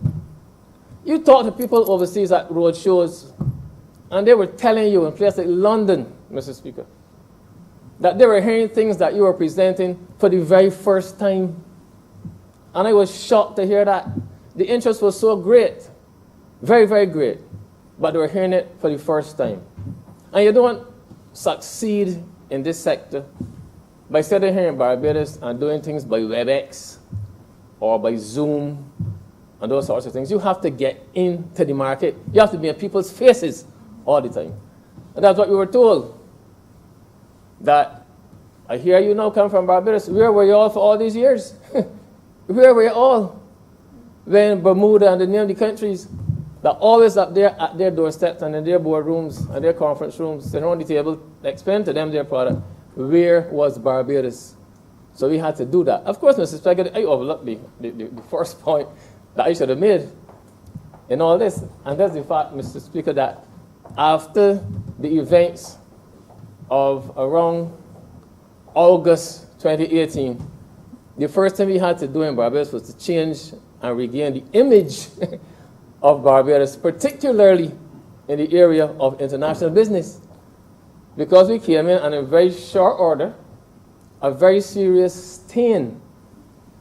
You talk to people overseas at road shows, and they were telling you in places like London, Mr. Speaker, that they were hearing things that you were presenting for the very first time. And I was shocked to hear that. The interest was so great, very, very great, but they were hearing it for the first time. And you don't succeed in this sector by sitting here in Barbados and doing things by WebEx or by Zoom and those sorts of things. You have to get into the market. You have to be in people's faces all the time. And that's what we were told. That I hear you now come from Barbados. Where were you all for all these years? Where were you all? When Bermuda and the name of the countries that always up there at their doorsteps and in their boardrooms and their conference rooms, sitting around the table, explain to them their product. Where was Barbados? So we had to do that. Of course, Mr. Speaker, I overlooked the first point that I should have made in all this. And that's the fact, Mr. Speaker, that after the events of around August 2018, the first thing we had to do in Barbados was to change and regain the image of Barbados, particularly in the area of international business. Because we came in and in very short order, a very serious stain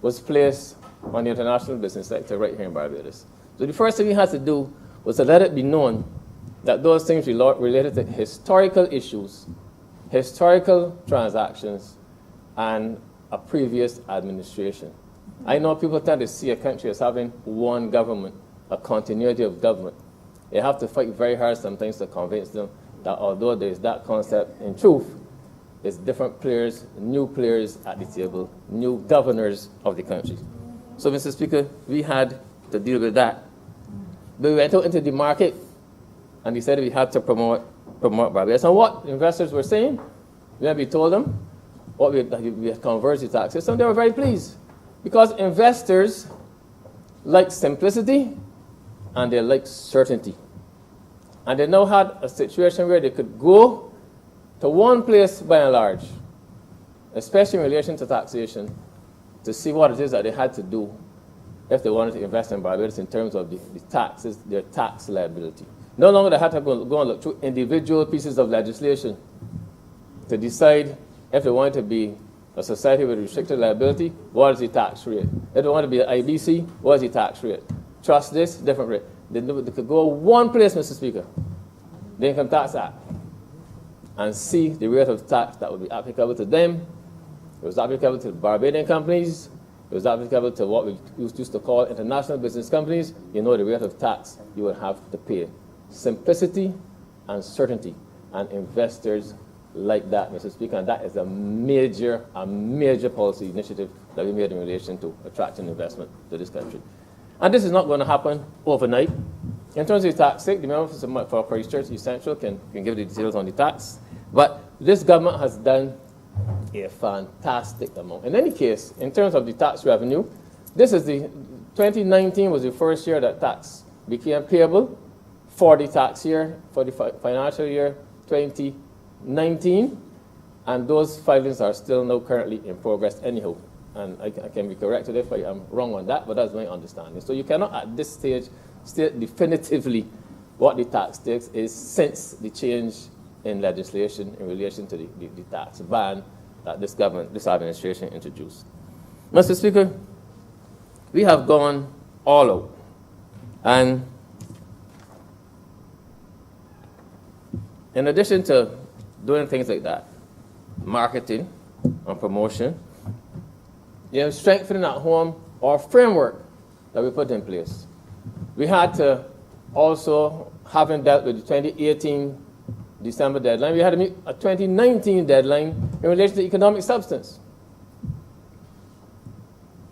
was placed on the international business sector right here in Barbados. So the first thing we had to do was to let it be known that those things related to historical issues, historical transactions, and a previous administration. I know people tend to see a country as having one government, a continuity of government. They have to fight very hard sometimes to convince them that although there is that concept, in truth, it's different players, new players at the table, new governors of the country. So, Mr. Speaker, we had to deal with that. But we went out into the market and decided we had to promote Barbados. And what investors were saying, when we told them what we had converged the tax system, they were very pleased. Because investors like simplicity and they like certainty. And they now had a situation where they could go to one place by and large, especially in relation to taxation, to see what it is that they had to do if they wanted to invest in Barbados in terms of the taxes, their tax liability. No longer they had to go and look through individual pieces of legislation to decide if they wanted to be a society with restricted liability, what is the tax rate? If they want to be an IBC, what is the tax rate? Trust this, different rate. They could go one place, Mr. Speaker, the Income Tax Act, and see the rate of tax that would be applicable to them. It was applicable to the Barbadian companies. It was applicable to what we used to call international business companies. You know the rate of tax you would have to pay. Simplicity and certainty. And investors like that, Mr. Speaker, and that is a major policy initiative that we made in relation to attracting investment to this country. And this is not going to happen overnight. In terms of the tax sake, the member for Christchurch East Central can give the details on the tax. But this government has done a fantastic amount. In any case, in terms of the tax revenue, 2019 was the first year that tax became payable for the tax year, for the financial year 2019, and those filings are still now currently in progress anyhow. And I can be corrected if I am wrong on that, but that's my understanding. So you cannot at this stage state definitively what the tax takes is since the change in legislation in relation to the tax ban that this administration introduced. Mr. Speaker, we have gone all out. And in addition to doing things like that, marketing and promotion, strengthening at home our framework that we put in place. We had to also, having dealt with the 2018 December deadline, we had to meet a 2019 deadline in relation to economic substance.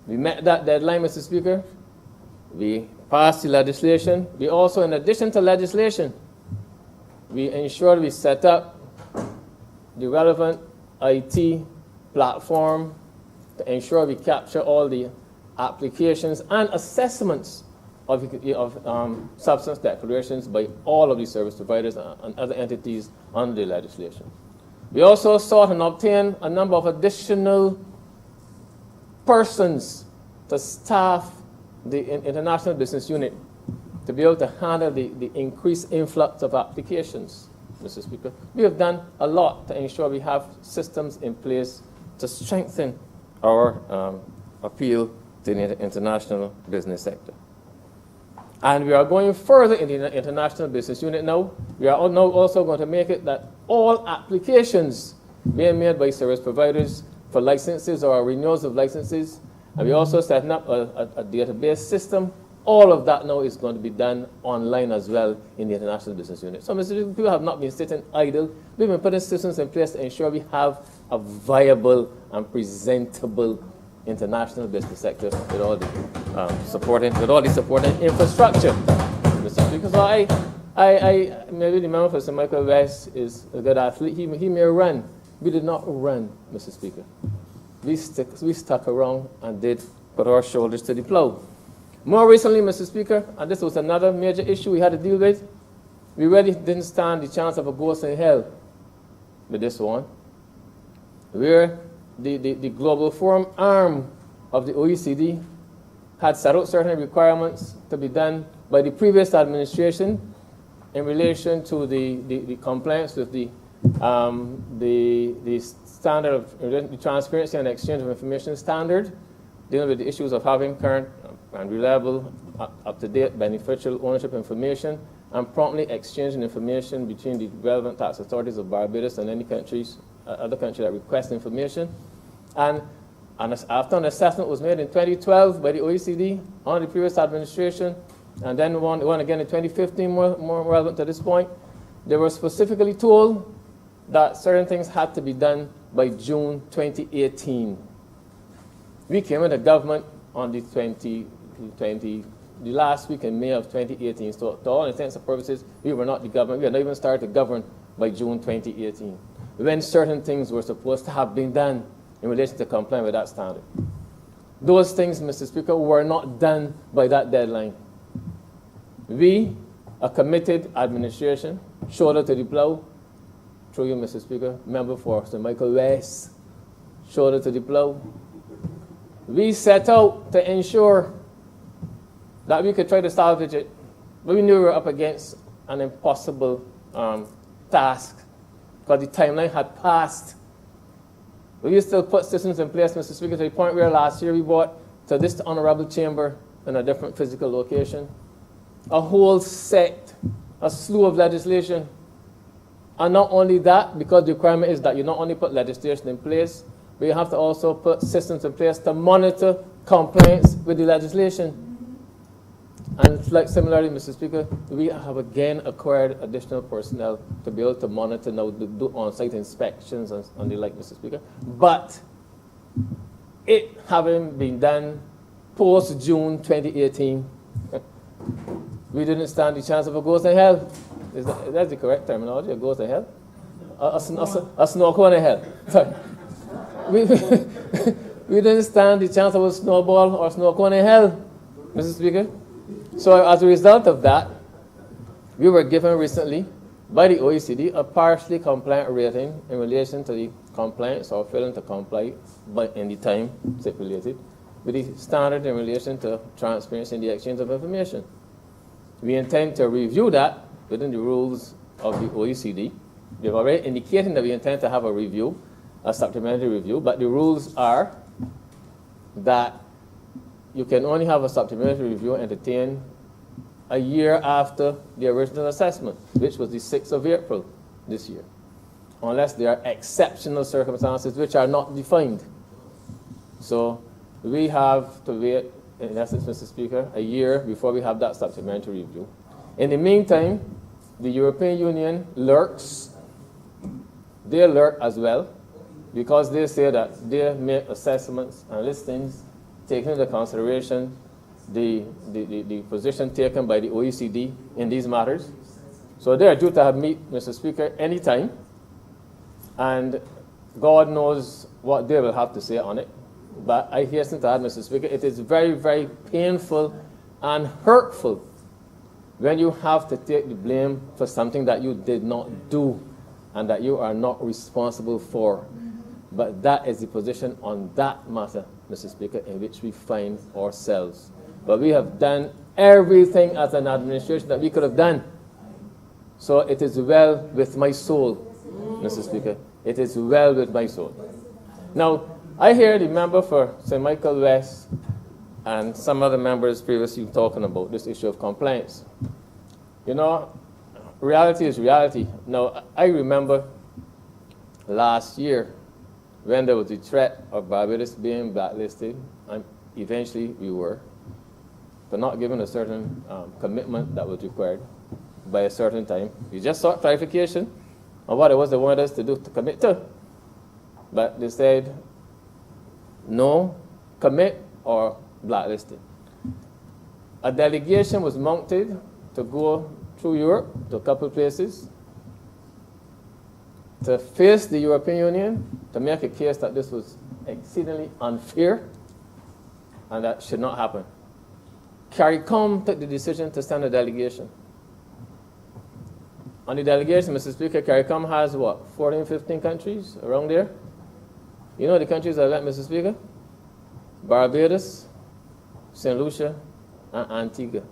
We met that deadline, Mr. Speaker. We passed the legislation. We also, in addition to legislation, we ensured we set up the relevant IT platform to ensure we capture all the applications and assessments of substance declarations by all of the service providers and other entities under the legislation. We also sought and obtained a number of additional persons to staff the International Business Unit to be able to handle the increased influx of applications, Mr. Speaker. We have done a lot to ensure we have systems in place to strengthen our appeal to the international business sector. And we are going further in the International Business Unit now. We are now also going to make it that all applications being made by service providers for licenses or renewals of licenses, and we're also setting up a database system all of that now is going to be done online as well in the International Business Unit. So, Mr. Speaker, people have not been sitting idle. We've been putting systems in place to ensure we have a viable and presentable international business sector with all the supporting infrastructure, Mr. Speaker. So I maybe the member for St. Michael West is a good athlete. He may run. We did not run, Mr. Speaker. We stuck around and did put our shoulders to the plow. More recently, Mr. Speaker, and this was another major issue we had to deal with, we really didn't stand the chance of a ghost in hell with this one, where the Global Forum arm of the OECD had set out certain requirements to be done by the previous administration in relation to the compliance with the standard of the transparency and exchange of information standard, dealing with the issues of having current and reliable, up-to-date beneficial ownership information, and promptly exchanging information between the relevant tax authorities of Barbados and any other country that request information. And after an assessment was made in 2012 by the OECD on the previous administration, and then one again in 2015, more relevant to this point, they were specifically told that certain things had to be done by June 2018. We came in the government on the last week in May of 2018. So to all intents and purposes, we were not the government. We had not even started to govern by June 2018, when certain things were supposed to have been done in relation to complying with that standard. Those things, Mr. Speaker, were not done by that deadline. We, a committed administration, shoulder to the plow, through you, Mr. Speaker, member for St. Michael West, shoulder to the plow. We set out to ensure that we could try to salvage it, but we knew we were up against an impossible task because the timeline had passed. But we still put systems in place, Mr. Speaker, to the point where last year we brought to this honorable chamber in a different physical location a whole set, a slew of legislation. And not only that, because the requirement is that you not only put legislation in place, but you have to also put systems in place to monitor compliance with the legislation. And like similarly, Mr. Speaker, we have again acquired additional personnel to be able to monitor now, do on-site inspections and the like, Mr. Speaker. But it having been done post-June 2018, we didn't stand the chance of a ghost in hell. That's the correct terminology, a ghost in hell? A snow cone in hell. Sorry. We didn't stand the chance of a snowball or snow cone in hell, Mr. Speaker. So as a result of that, we were given recently by the OECD a partially compliant rating in relation to the compliance or failing to comply in the time stipulated with the standard in relation to transparency in the exchange of information. We intend to review that within the rules of the OECD. We've already indicated that we intend to have a review, a supplementary review, but the rules are that you can only have a supplementary review entertained a year after the original assessment, which was the 6th of April this year, unless there are exceptional circumstances which are not defined. So we have to wait, in essence, Mr. Speaker, a year before we have that supplementary review. In the meantime, the European Union lurks. They lurk as well, because they say that they make assessments and listings taking into consideration the position taken by the OECD in these matters. So they are due to have meet, Mr. Speaker, anytime, and God knows what they will have to say on it. But I hasten to add, Mr. Speaker, it is very, very painful and hurtful when you have to take the blame for something that you did not do and that you are not responsible for. But that is the position on that matter, Mr. Speaker, in which we find ourselves. But we have done everything as an administration that we could have done. So it is well with my soul, Mr. Speaker. It is well with my soul. Now, I hear the member for St. Michael West and some other members previously talking about this issue of compliance. You know, reality is reality. Now, I remember last year when there was the threat of Barbados being blacklisted, and eventually we were. for not giving a certain commitment that was required by a certain time. We just sought clarification on what it was they wanted us to do to commit to. But they said, no, commit or blacklisted. A delegation was mounted to go through Europe to a couple places to face the European Union to make a case that this was exceedingly unfair and that should not happen. CARICOM took the decision to send a delegation. On the delegation, Mr. Speaker, CARICOM has what, 14, 15 countries around there? You know the countries that went, Mr. Speaker? Barbados, St. Lucia, and Antigua.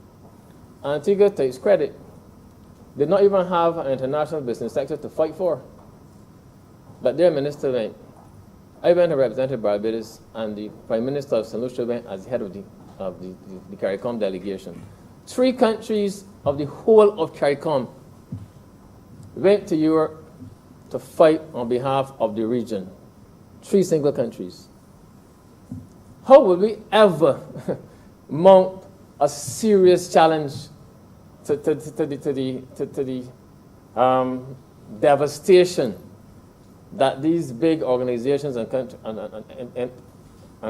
Antigua, to its credit, did not even have an international business sector to fight for. But their minister went. I went and represented Barbados, and the Prime Minister of St. Lucia went as head of the CARICOM delegation. 3 countries of the whole of CARICOM went to Europe to fight on behalf of the region. 3 single countries. How will we ever mount a serious challenge to the devastation that these big organizations and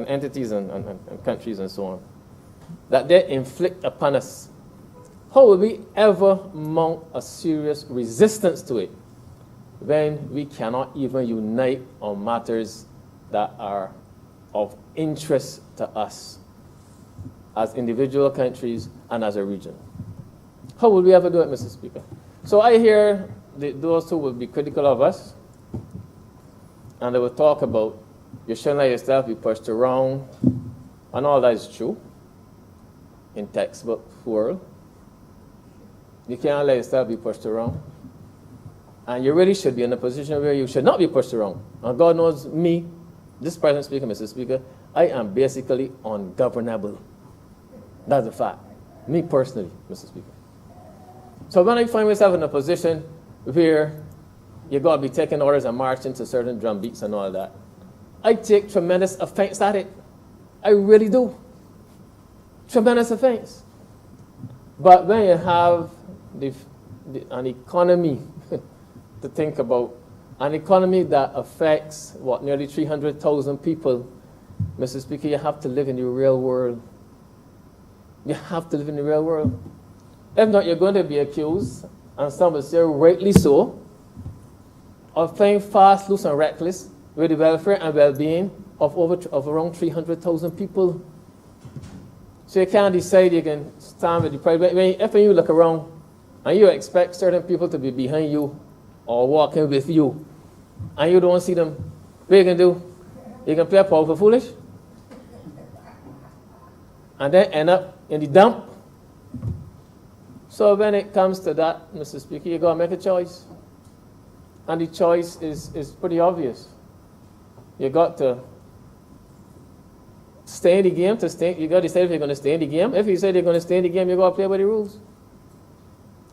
entities and countries and so on, that they inflict upon us? How will we ever mount a serious resistance to it when we cannot even unite on matters that are of interest to us as individual countries and as a region? How will we ever do it, Mr. Speaker? So I hear those who will be critical of us, and they will talk about you shouldn't let yourself be pushed around, and all that is true in textbook world. You can't let yourself be pushed around. And you really should be in a position where you should not be pushed around. And God knows me, this present speaker, Mr. Speaker, I am basically ungovernable. That's a fact. Me personally, Mr. Speaker. So when I find myself in a position where you got to be taking orders and marching to certain drum beats and all that, I take tremendous offense at it. I really do. Tremendous offense. But when you have an economy to think about, an economy that affects, what, nearly 300,000 people, Mr. Speaker, you have to live in the real world. You have to live in the real world. If not, you're going to be accused, and some will say rightly so, of playing fast, loose, and reckless with the welfare and well-being of around 300,000 people. So you can't decide you can stand with the private. If you look around and you expect certain people to be behind you or walking with you, and you don't see them, what you can do? You can play powerful foolish and then end up in the dump. So when it comes to that, Mr. Speaker, you got to make a choice. And the choice is pretty obvious. You got to stay in the game. You got to decide if you're going to stay in the game. If you say you're going to stay in the game, you got to play by the rules.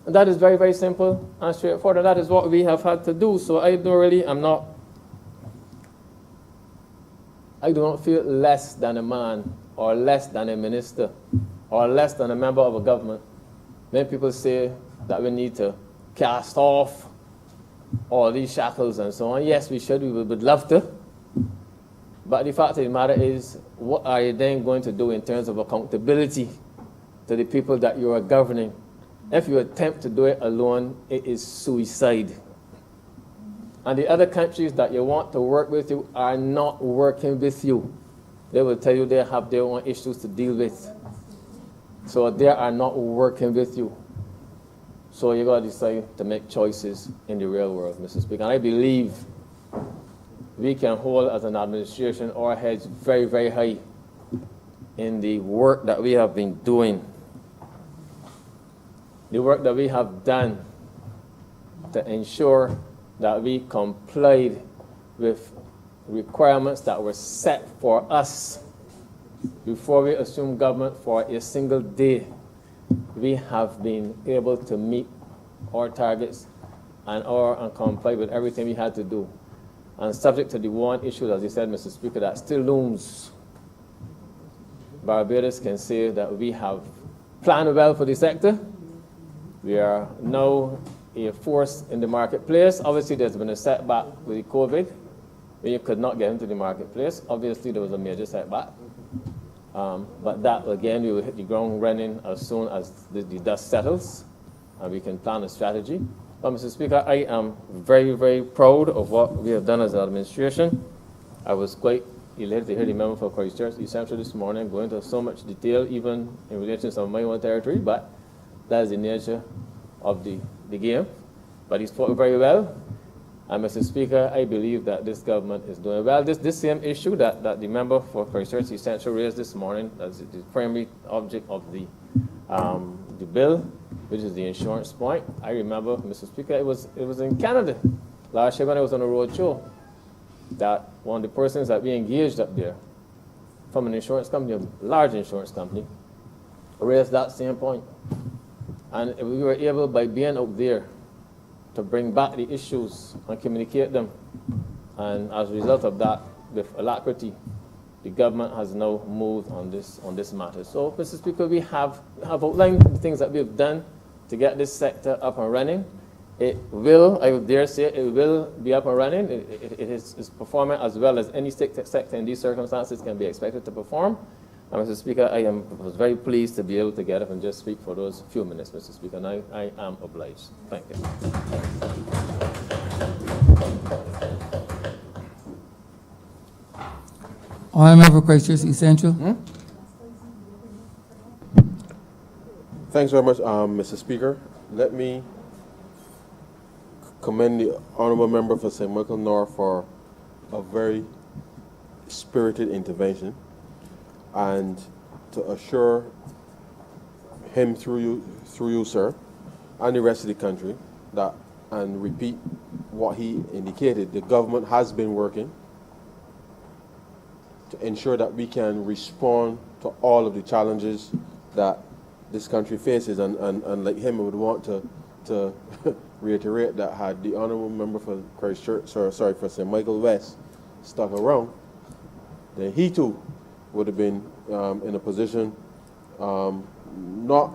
And that is very, very simple and straightforward. And that is what we have had to do. So I do not feel less than a man or less than a minister or less than a member of a government when people say that we need to cast off all these shackles and so on. Yes, we should. We would love to. But the fact of the matter is, what are you then going to do in terms of accountability to the people that you are governing? If you attempt to do it alone, it is suicide. And the other countries that you want to work with you are not working with you. They will tell you they have their own issues to deal with. So they are not working with you. So you got to decide to make choices in the real world, Mr. Speaker. And I believe we can hold as an administration our heads very, very high in the work that we have been doing, the work that we have done to ensure that we complied with requirements that were set for us before we assumed government for a single day. We have been able to meet our targets and comply with everything we had to do. And subject to the one issue, as you said, Mr. Speaker, that still looms, Barbados can say that we have planned well for the sector. We are now a force in the marketplace. Obviously, there's been a setback with the COVID, when you could not get into the marketplace. Obviously, there was a major setback. But that, again, we will hit the ground running as soon as the dust settles, and we can plan a strategy. But, Mr. Speaker, I am very, very proud of what we have done as an administration. I was quite elated to hear the member for Christchurch East Central this morning go into so much detail, even in relation to some of my own territory, but that is the nature of the game. But he spoke very well. And Mr. Speaker, I believe that this government is doing well. This same issue that the member for Christchurch East Central raised this morning, as the primary object of the bill, which is the insurance point. I remember, Mr. Speaker, it was in Canada last year when I was on a road show, that one of the persons that we engaged up there from an insurance company, a large insurance company, raised that same point. And we were able, by being out there, to bring back the issues and communicate them. And as a result of that, with alacrity, the government has now moved on this matter. So, Mr. Speaker, we have outlined the things that we have done to get this sector up and running. It will, I would dare say, it will be up and running. It is performing as well as any sector in these circumstances can be expected to perform. And Mr. Speaker, I was very pleased to be able to get up and just speak for those few minutes, Mr. Speaker, and I am obliged. Thank you. Honourable member for Christchurch East Central. Thanks very much, Mr. Speaker. Let me commend the honourable member for St. Michael North for a very spirited intervention, and to assure him through you, sir, and the rest of the country that, and repeat what he indicated, the government has been working to ensure that we can respond to all of the challenges that this country faces, and like him, I would want to reiterate that had the honourable member for Christchurch, for St. Michael West stuck around, then he too would have been in a position not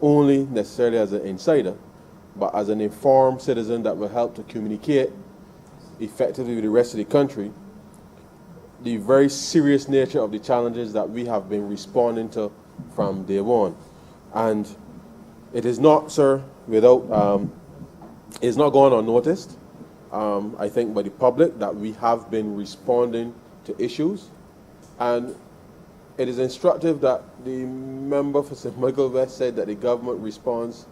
only necessarily as an insider, but as an informed citizen that will help to communicate effectively with the rest of the country the very serious nature of the challenges that we have been responding to from day one. And it is not, sir, without, it's not gone unnoticed, I think, by the public, that we have been responding to issues. And it is instructive that the member for St. Michael West said that the government responds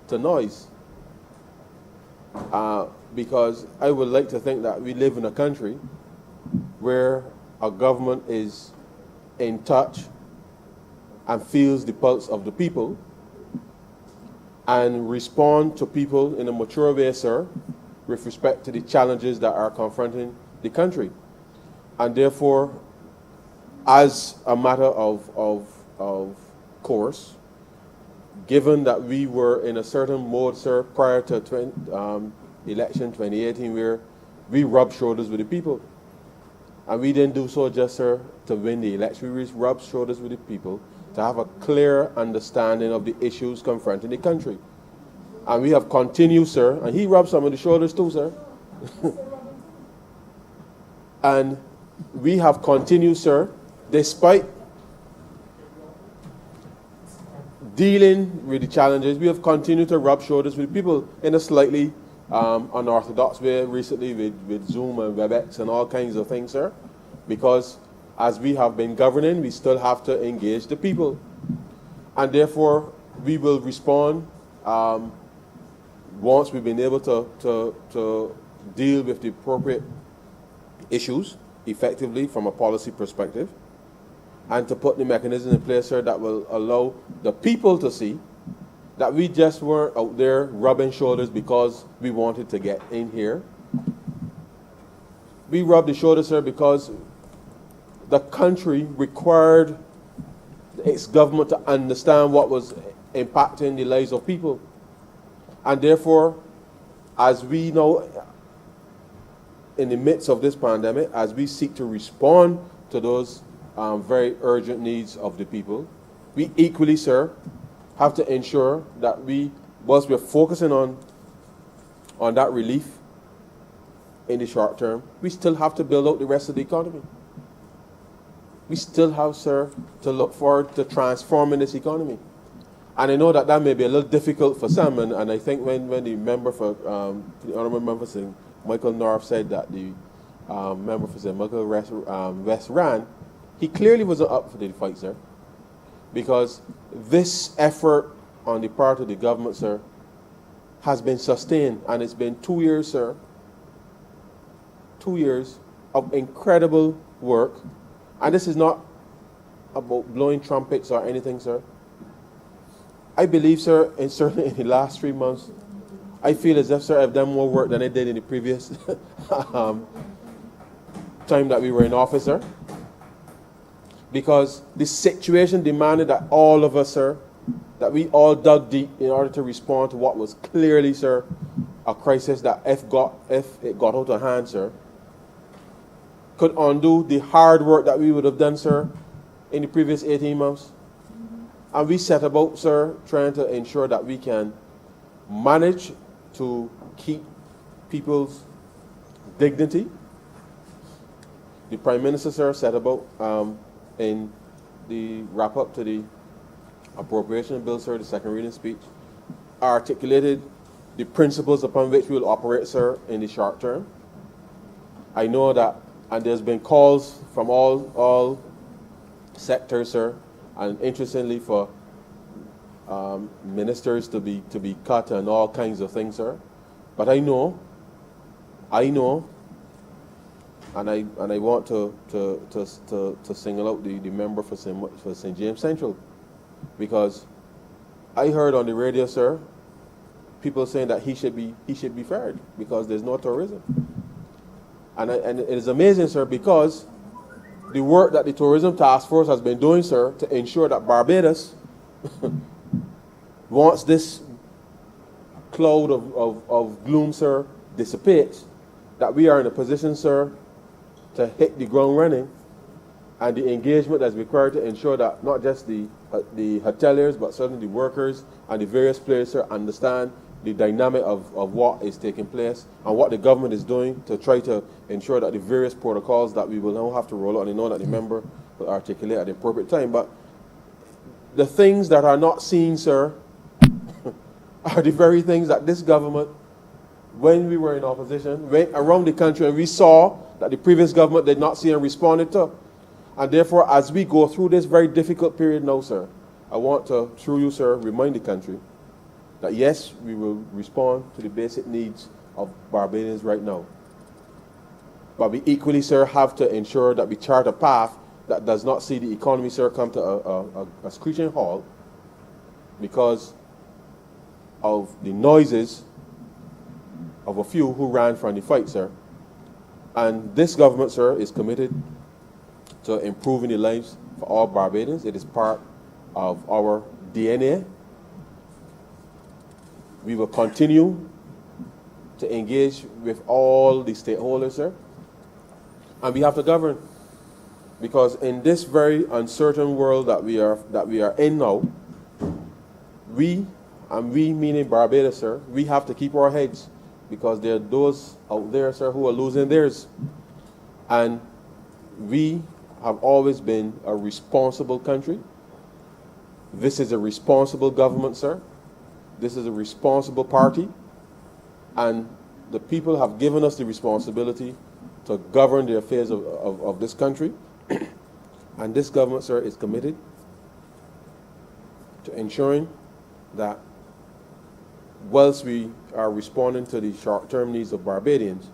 to noise. Because I would like to think that we live in a country where our government is in touch and feels the pulse of the people and respond to people in a mature way, sir, with respect to the challenges that are confronting the country. And therefore, as a matter of course, given that we were in a certain mode, sir, prior to election 2018, where we rubbed shoulders with the people. And we didn't do so just, sir, to win the election. We rubbed shoulders with the people to have a clear understanding of the issues confronting the country. And we have continued, sir, and he rubbed some of the shoulders too, sir. And we have continued, sir, despite dealing with the challenges, we have continued to rub shoulders with people in a slightly unorthodox way recently with Zoom and WebEx and all kinds of things, sir. Because as we have been governing, we still have to engage the people. And therefore, we will respond once we've been able to deal with the appropriate issues effectively from a policy perspective, and to put the mechanism in place, sir, that will allow the people to see that we just weren't out there rubbing shoulders because we wanted to get in here. We rubbed the shoulders, sir, because the country required its government to understand what was impacting the lives of people. And therefore, as we know, in the midst of this pandemic, as we seek to respond to those very urgent needs of the people, we equally, sir, have to ensure that whilst we're focusing on that relief in the short term, we still have to build out the rest of the economy. We still have, sir, to look forward to transforming this economy. And I know that may be a little difficult for some, and I think when the member for, the honourable member for St. Michael North said that the member for St. Michael West ran, he clearly wasn't up for the fight, sir. Because this effort on the part of the government, sir, has been sustained, and it's been 2 years, sir. 2 years of incredible work. And this is not about blowing trumpets or anything, sir. I believe, sir, and certainly in the last 3 months, I feel as if, sir, I've done more work than I did in the previous time that we were in office, sir. Because the situation demanded that all of us, sir, that we all dug deep in order to respond to what was clearly, sir, a crisis that if it got out of hand, sir, could undo the hard work that we would have done, sir, in the previous 18 months. And we set about, sir, trying to ensure that we can manage to keep people's dignity. The Prime Minister, sir, set about in the wrap-up to the appropriation bill, sir, the second reading speech, articulated the principles upon which we will operate, sir, in the short term. I know that, and there's been calls from all sectors, sir, and interestingly for ministers to be cut and all kinds of things, sir. But I know, and I want to single out the member for St. James Central, because I heard on the radio, sir, people saying that he should be fired because there's no tourism. And it is amazing, sir, because the work that the Tourism Task Force has been doing, sir, to ensure that Barbados, once this cloud of gloom, sir, dissipates, that we are in a position, sir, to hit the ground running, and the engagement that's required to ensure that not just the hoteliers, but certainly the workers and the various players, sir, understand the dynamic of what is taking place and what the government is doing to try to ensure that the various protocols that we will now have to roll out, and I know that the member will articulate at the appropriate time, but the things that are not seen, sir, are the very things that this government, when we were in opposition, went around the country and we saw that the previous government did not see and responded to. And therefore, as we go through this very difficult period now, sir, I want to, through you, sir, remind the country that yes, we will respond to the basic needs of Barbadians right now. But we equally, sir, have to ensure that we chart a path that does not see the economy, sir, come to a screeching halt because of the noises of a few who ran from the fight, sir. And this government, sir, is committed to improving the lives for all Barbadians. It is part of our DNA. We will continue to engage with all the stakeholders, sir. And we have to govern. Because in this very uncertain world that we are in now, we meaning Barbados, sir, we have to keep our heads, because there are those out there, sir, who are losing theirs. And we have always been a responsible country. This is a responsible government, sir. This is a responsible party. And the people have given us the responsibility to govern the affairs of this country. And this government, sir, is committed to ensuring that whilst we are responding to the short-term needs of Barbadians,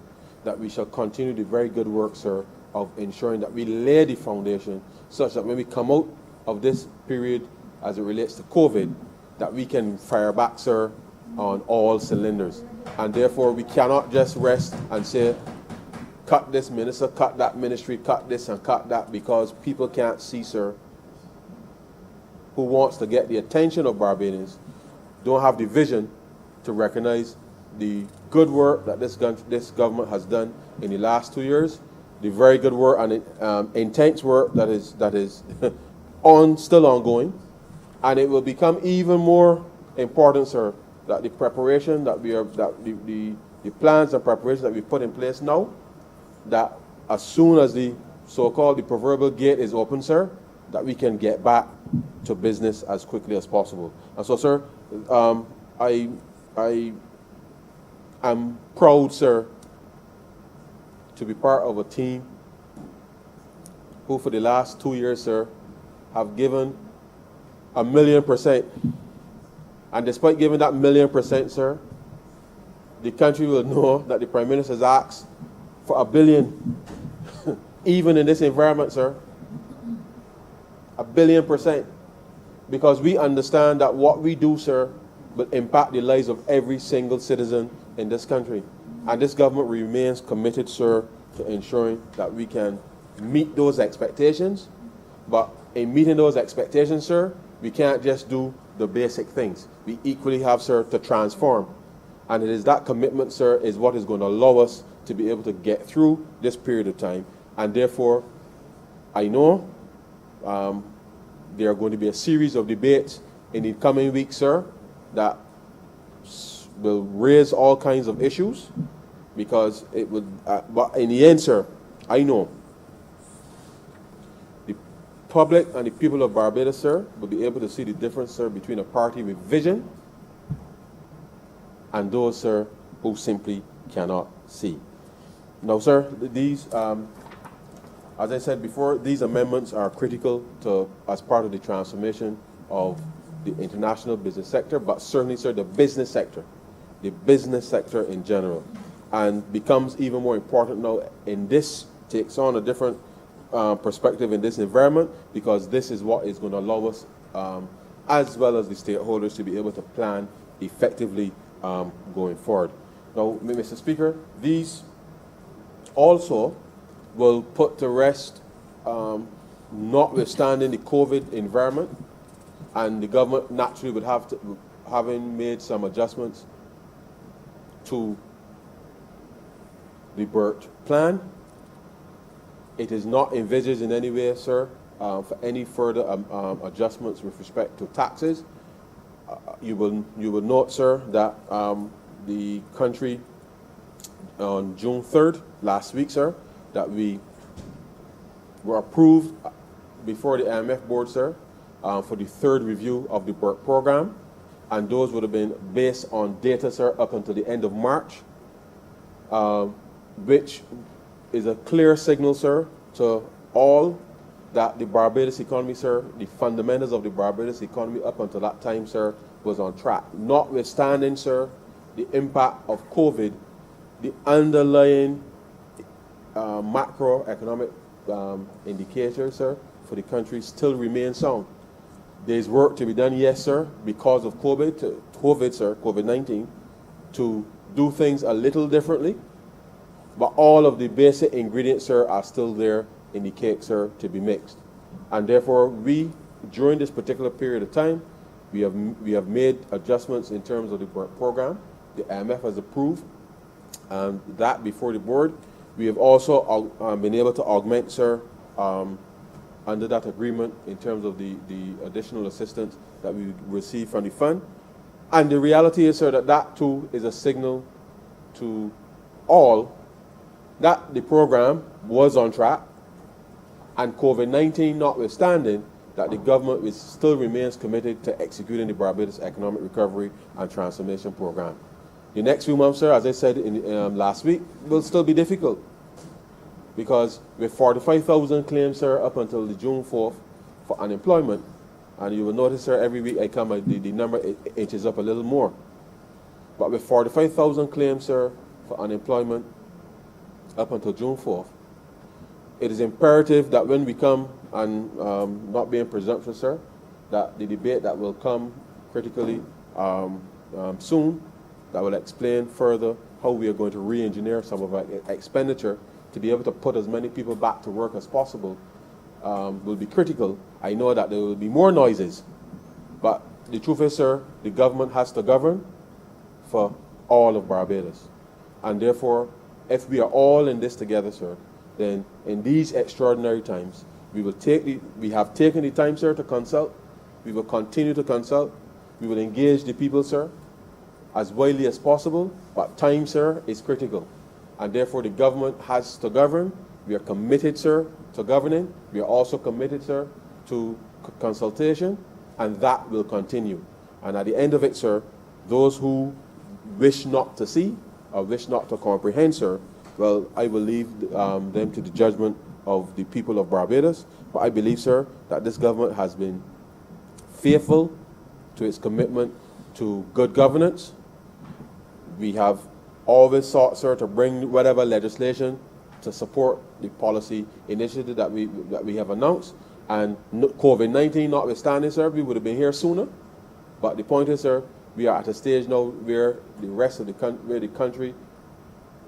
that we shall continue the very good work, sir, of ensuring that we lay the foundation such that when we come out of this period as it relates to COVID, that we can fire back, sir, on all cylinders. And therefore, we cannot just rest and say, cut this minister, cut that ministry, cut this and cut that, because people can't see, sir, who wants to get the attention of Barbadians, don't have the vision to recognize the good work that this government has done in the last 2 years, the very good work and intense work that is still ongoing, And it will become even more important, sir, that the preparation that we are, that the plans and preparations that we put in place now, that as soon as the so-called the proverbial gate is open, sir, that we can get back to business as quickly as possible. And so, sir, I am proud, sir, to be part of a team who for the last 2 years, sir, have given 1,000,000%. And despite giving that 1,000,000%, sir, the country will know that the Prime Minister has asked for 1 billion, even in this environment, sir. 1,000,000,000%. Because we understand that what we do, sir, will impact the lives of every single citizen in this country. And this government remains committed, sir, to ensuring that we can meet those expectations. But in meeting those expectations, sir, we can't just do the basic things. We equally have, sir, to transform. And it is that commitment, sir, is what is going to allow us to be able to get through this period of time. And therefore, I know there are going to be a series of debates in the coming weeks, sir, that will raise all kinds of issues, because it would, but in the end, sir, I know the public and the people of Barbados, sir, will be able to see the difference, sir, between a party with vision and those, sir, who simply cannot see. Now, sir, these, as I said before, these amendments are critical to, as part of the transformation of the international business sector, but certainly, sir, the business sector in general, and becomes even more important now in this, takes on a different perspective in this environment, because this is what is going to allow us, as well as the stakeholders, to be able to plan effectively going forward. Now, Mr. Speaker, these also will put to rest, notwithstanding the COVID environment, and the government naturally would have to, having made some adjustments to the BERT plan. It is not envisaged in any way, sir, for any further adjustments with respect to taxes. You will note, sir, that the country on June 3rd, last week, sir, that we were approved before the IMF board, sir, for the third review of the BERT program. And those would have been based on data, sir, up until the end of March, which is a clear signal, sir, to all that the Barbados economy, sir, the fundamentals of the Barbados economy up until that time, sir, was on track. Notwithstanding, sir, the impact of COVID, the underlying macroeconomic indicators, sir, for the country still remain sound. There's work to be done, yes, sir, because of COVID-19, to do things a little differently. But all of the basic ingredients, sir, are still there in the cake, sir, to be mixed. And therefore, we, during this particular period of time, we have made adjustments in terms of the program. The IMF has approved that before the board. We have also been able to augment, sir, under that agreement in terms of the additional assistance that we receive from the fund. And the reality is, sir, that too is a signal to all that the program was on track, and COVID-19 notwithstanding, that the government still remains committed to executing the Barbados Economic Recovery and Transformation Program. The next few months, sir, as I said last week, will still be difficult, because with 45,000 claims, sir, up until the June 4th for unemployment, and you will notice, sir, every week I come, the number inches up a little more. But with 45,000 claims, sir, for unemployment up until June 4th, it is imperative that when we come, and not being presumptuous, sir, that the debate that will come critically soon, that will explain further how we are going to re-engineer some of our expenditure to be able to put as many people back to work as possible, will be critical. I know that there will be more noises, but the truth is, sir, the government has to govern for all of Barbados. And therefore, if we are all in this together, sir, then in these extraordinary times, we have taken the time, sir, to consult We will continue to consult. We will engage the people, sir, as widely as possible. But time, sir, is critical. And therefore, the government has to govern. We are committed, sir, to governing. We are also committed, sir, to consultation. And that will continue. And at the end of it, sir, those who wish not to see or wish not to comprehend, sir, well, I will leave them to the judgment of the people of Barbados. But I believe, sir, that this government has been faithful to its commitment to good governance. We have always sought, sir, to bring whatever legislation to support the policy initiative that we have announced. And COVID-19 notwithstanding, sir, we would have been here sooner. But the point is, sir, we are at a stage now where the rest of the country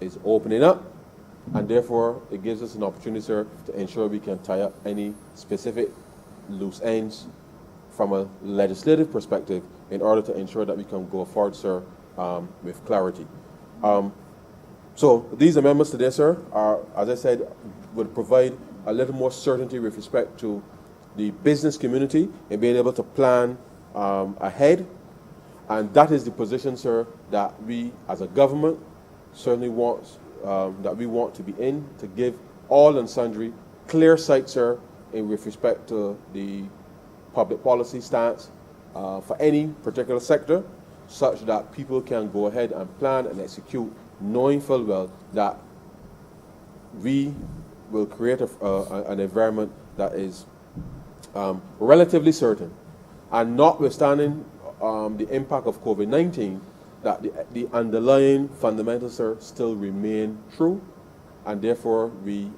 is opening up, and therefore it gives us an opportunity, sir, to ensure we can tie up any specific loose ends from a legislative perspective in order to ensure that we can go forward, sir, with clarity. So these amendments today, sir, are, as I said, would provide a little more certainty with respect to the business community in being able to plan ahead. And that is the position, sir, that we as a government certainly want to be in, to give all and sundry clear sight, sir, with respect to the public policy stance for any particular sector, such that people can go ahead and plan and execute, knowing full well that we will create an environment that is relatively certain, and notwithstanding the impact of COVID-19, that the underlying fundamentals, sir, still remain true, and therefore we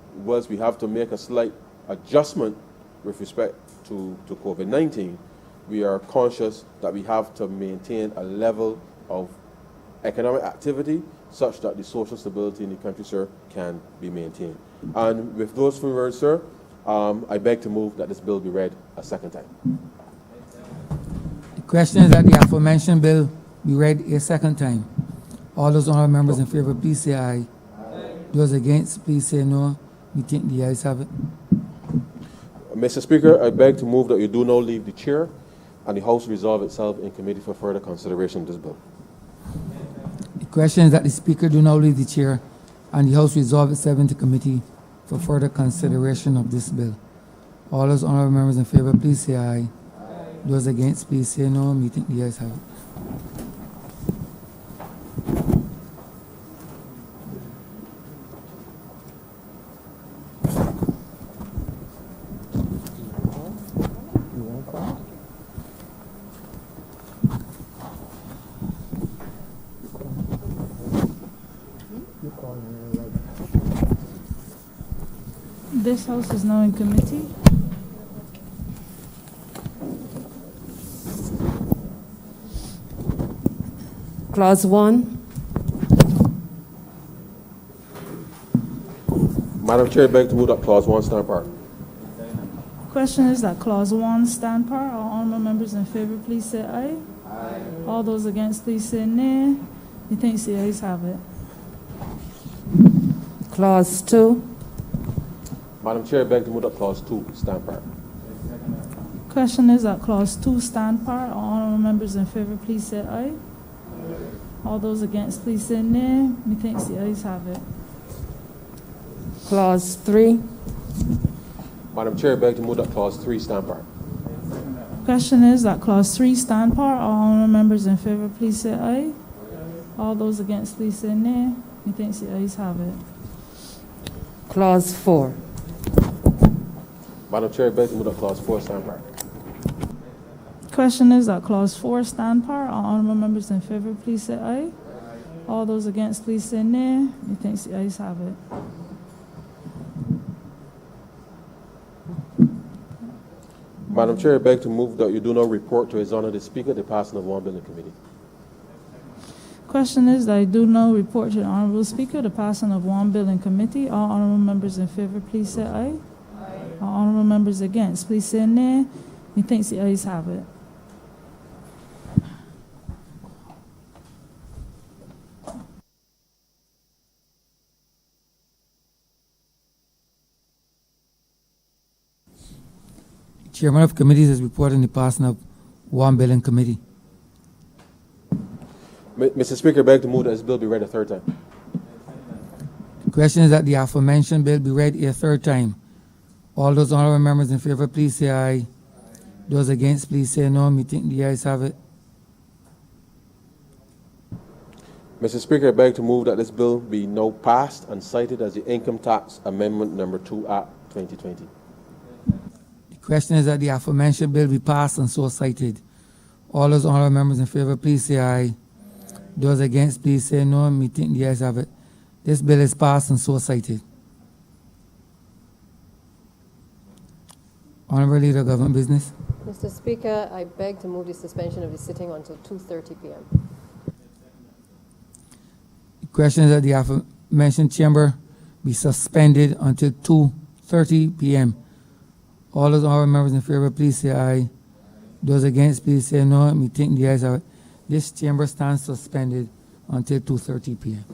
have to make a slight adjustment with respect to COVID-19. We are conscious that we have to maintain a level of economic activity such that the social stability in the country, sir, can be maintained. And with those few words, sir, I beg to move that this bill be read a second time. The question is that the aforementioned bill be read a second time. All those honourable members in favour, please say aye. Those against, please say no. We think the ayes have it. Mr. Speaker, I beg to move that you do not leave the chair and the House resolve itself in committee for further consideration of this bill. The question is that the Speaker do not leave the chair and the House resolve itself into committee for further consideration of this bill. All those honourable members in favour, please say aye. Those against, please say no. We think the ayes have it. This House is now in committee. Clause 1. Madam Chair, I beg to move that Clause 1 stand apart. Question is that Clause 1 stand par. All honourable members in favour, please say aye. Aye. All those against, please say nay. Methinks the ayes have it. Clause 2. Madam Chair, I beg to move that Clause 2 stand apart. Question is that Clause 2 stand par. All honourable members in favour, please say aye. All those against, please say nay. Methinks the ayes have it. Clause 3. Madam Chair, I beg to move that Clause 3 stand apart. Question is that Clause 3 stand par. All honourable members in favour, please say aye. All those against, please say nay. Methinks the ayes have it. Clause 4. Madam Chair, I beg to move that Clause 4 stand apart. Question is that Clause 4 stand par. All honourable members in favour, please say aye. All those against, please say nay. Methinks the ayes have it. Madam Chair, I beg to move that you do not report to His Honour the Speaker the passing of one bill in committee. Question is that I do now report to the Honourable Speaker the passing of one bill in committee. All honourable members in favour, please say aye. All honourable members against, please say nay. Methinks the ayes have it. Chairman of committees has reported the passing of one bill in committee. Mr. Speaker, I beg to move that this bill be read a third time. The question is that the aforementioned bill be read a third time. All those honorable members in favor, please say aye. Those against, please say no. Me think the ayes have it. Mr. Speaker, I beg to move that this bill be now passed and cited as the Income Tax Amendment Number 2 Act 2020. The question is that the aforementioned bill be passed and so cited. All those honorable members in favor, please say aye. Those against, please say no. Me think the ayes have it. This bill is passed and so cited. Honorable Leader of Government Business. Mr. Speaker, I beg to move the suspension of the sitting until 2:30 p.m. The question is that the aforementioned chamber be suspended until 2:30 p.m. All those honorable members in favor, please say aye. Those against, please say no. Me think the ayes have it. This chamber stands suspended until 2:30 p.m.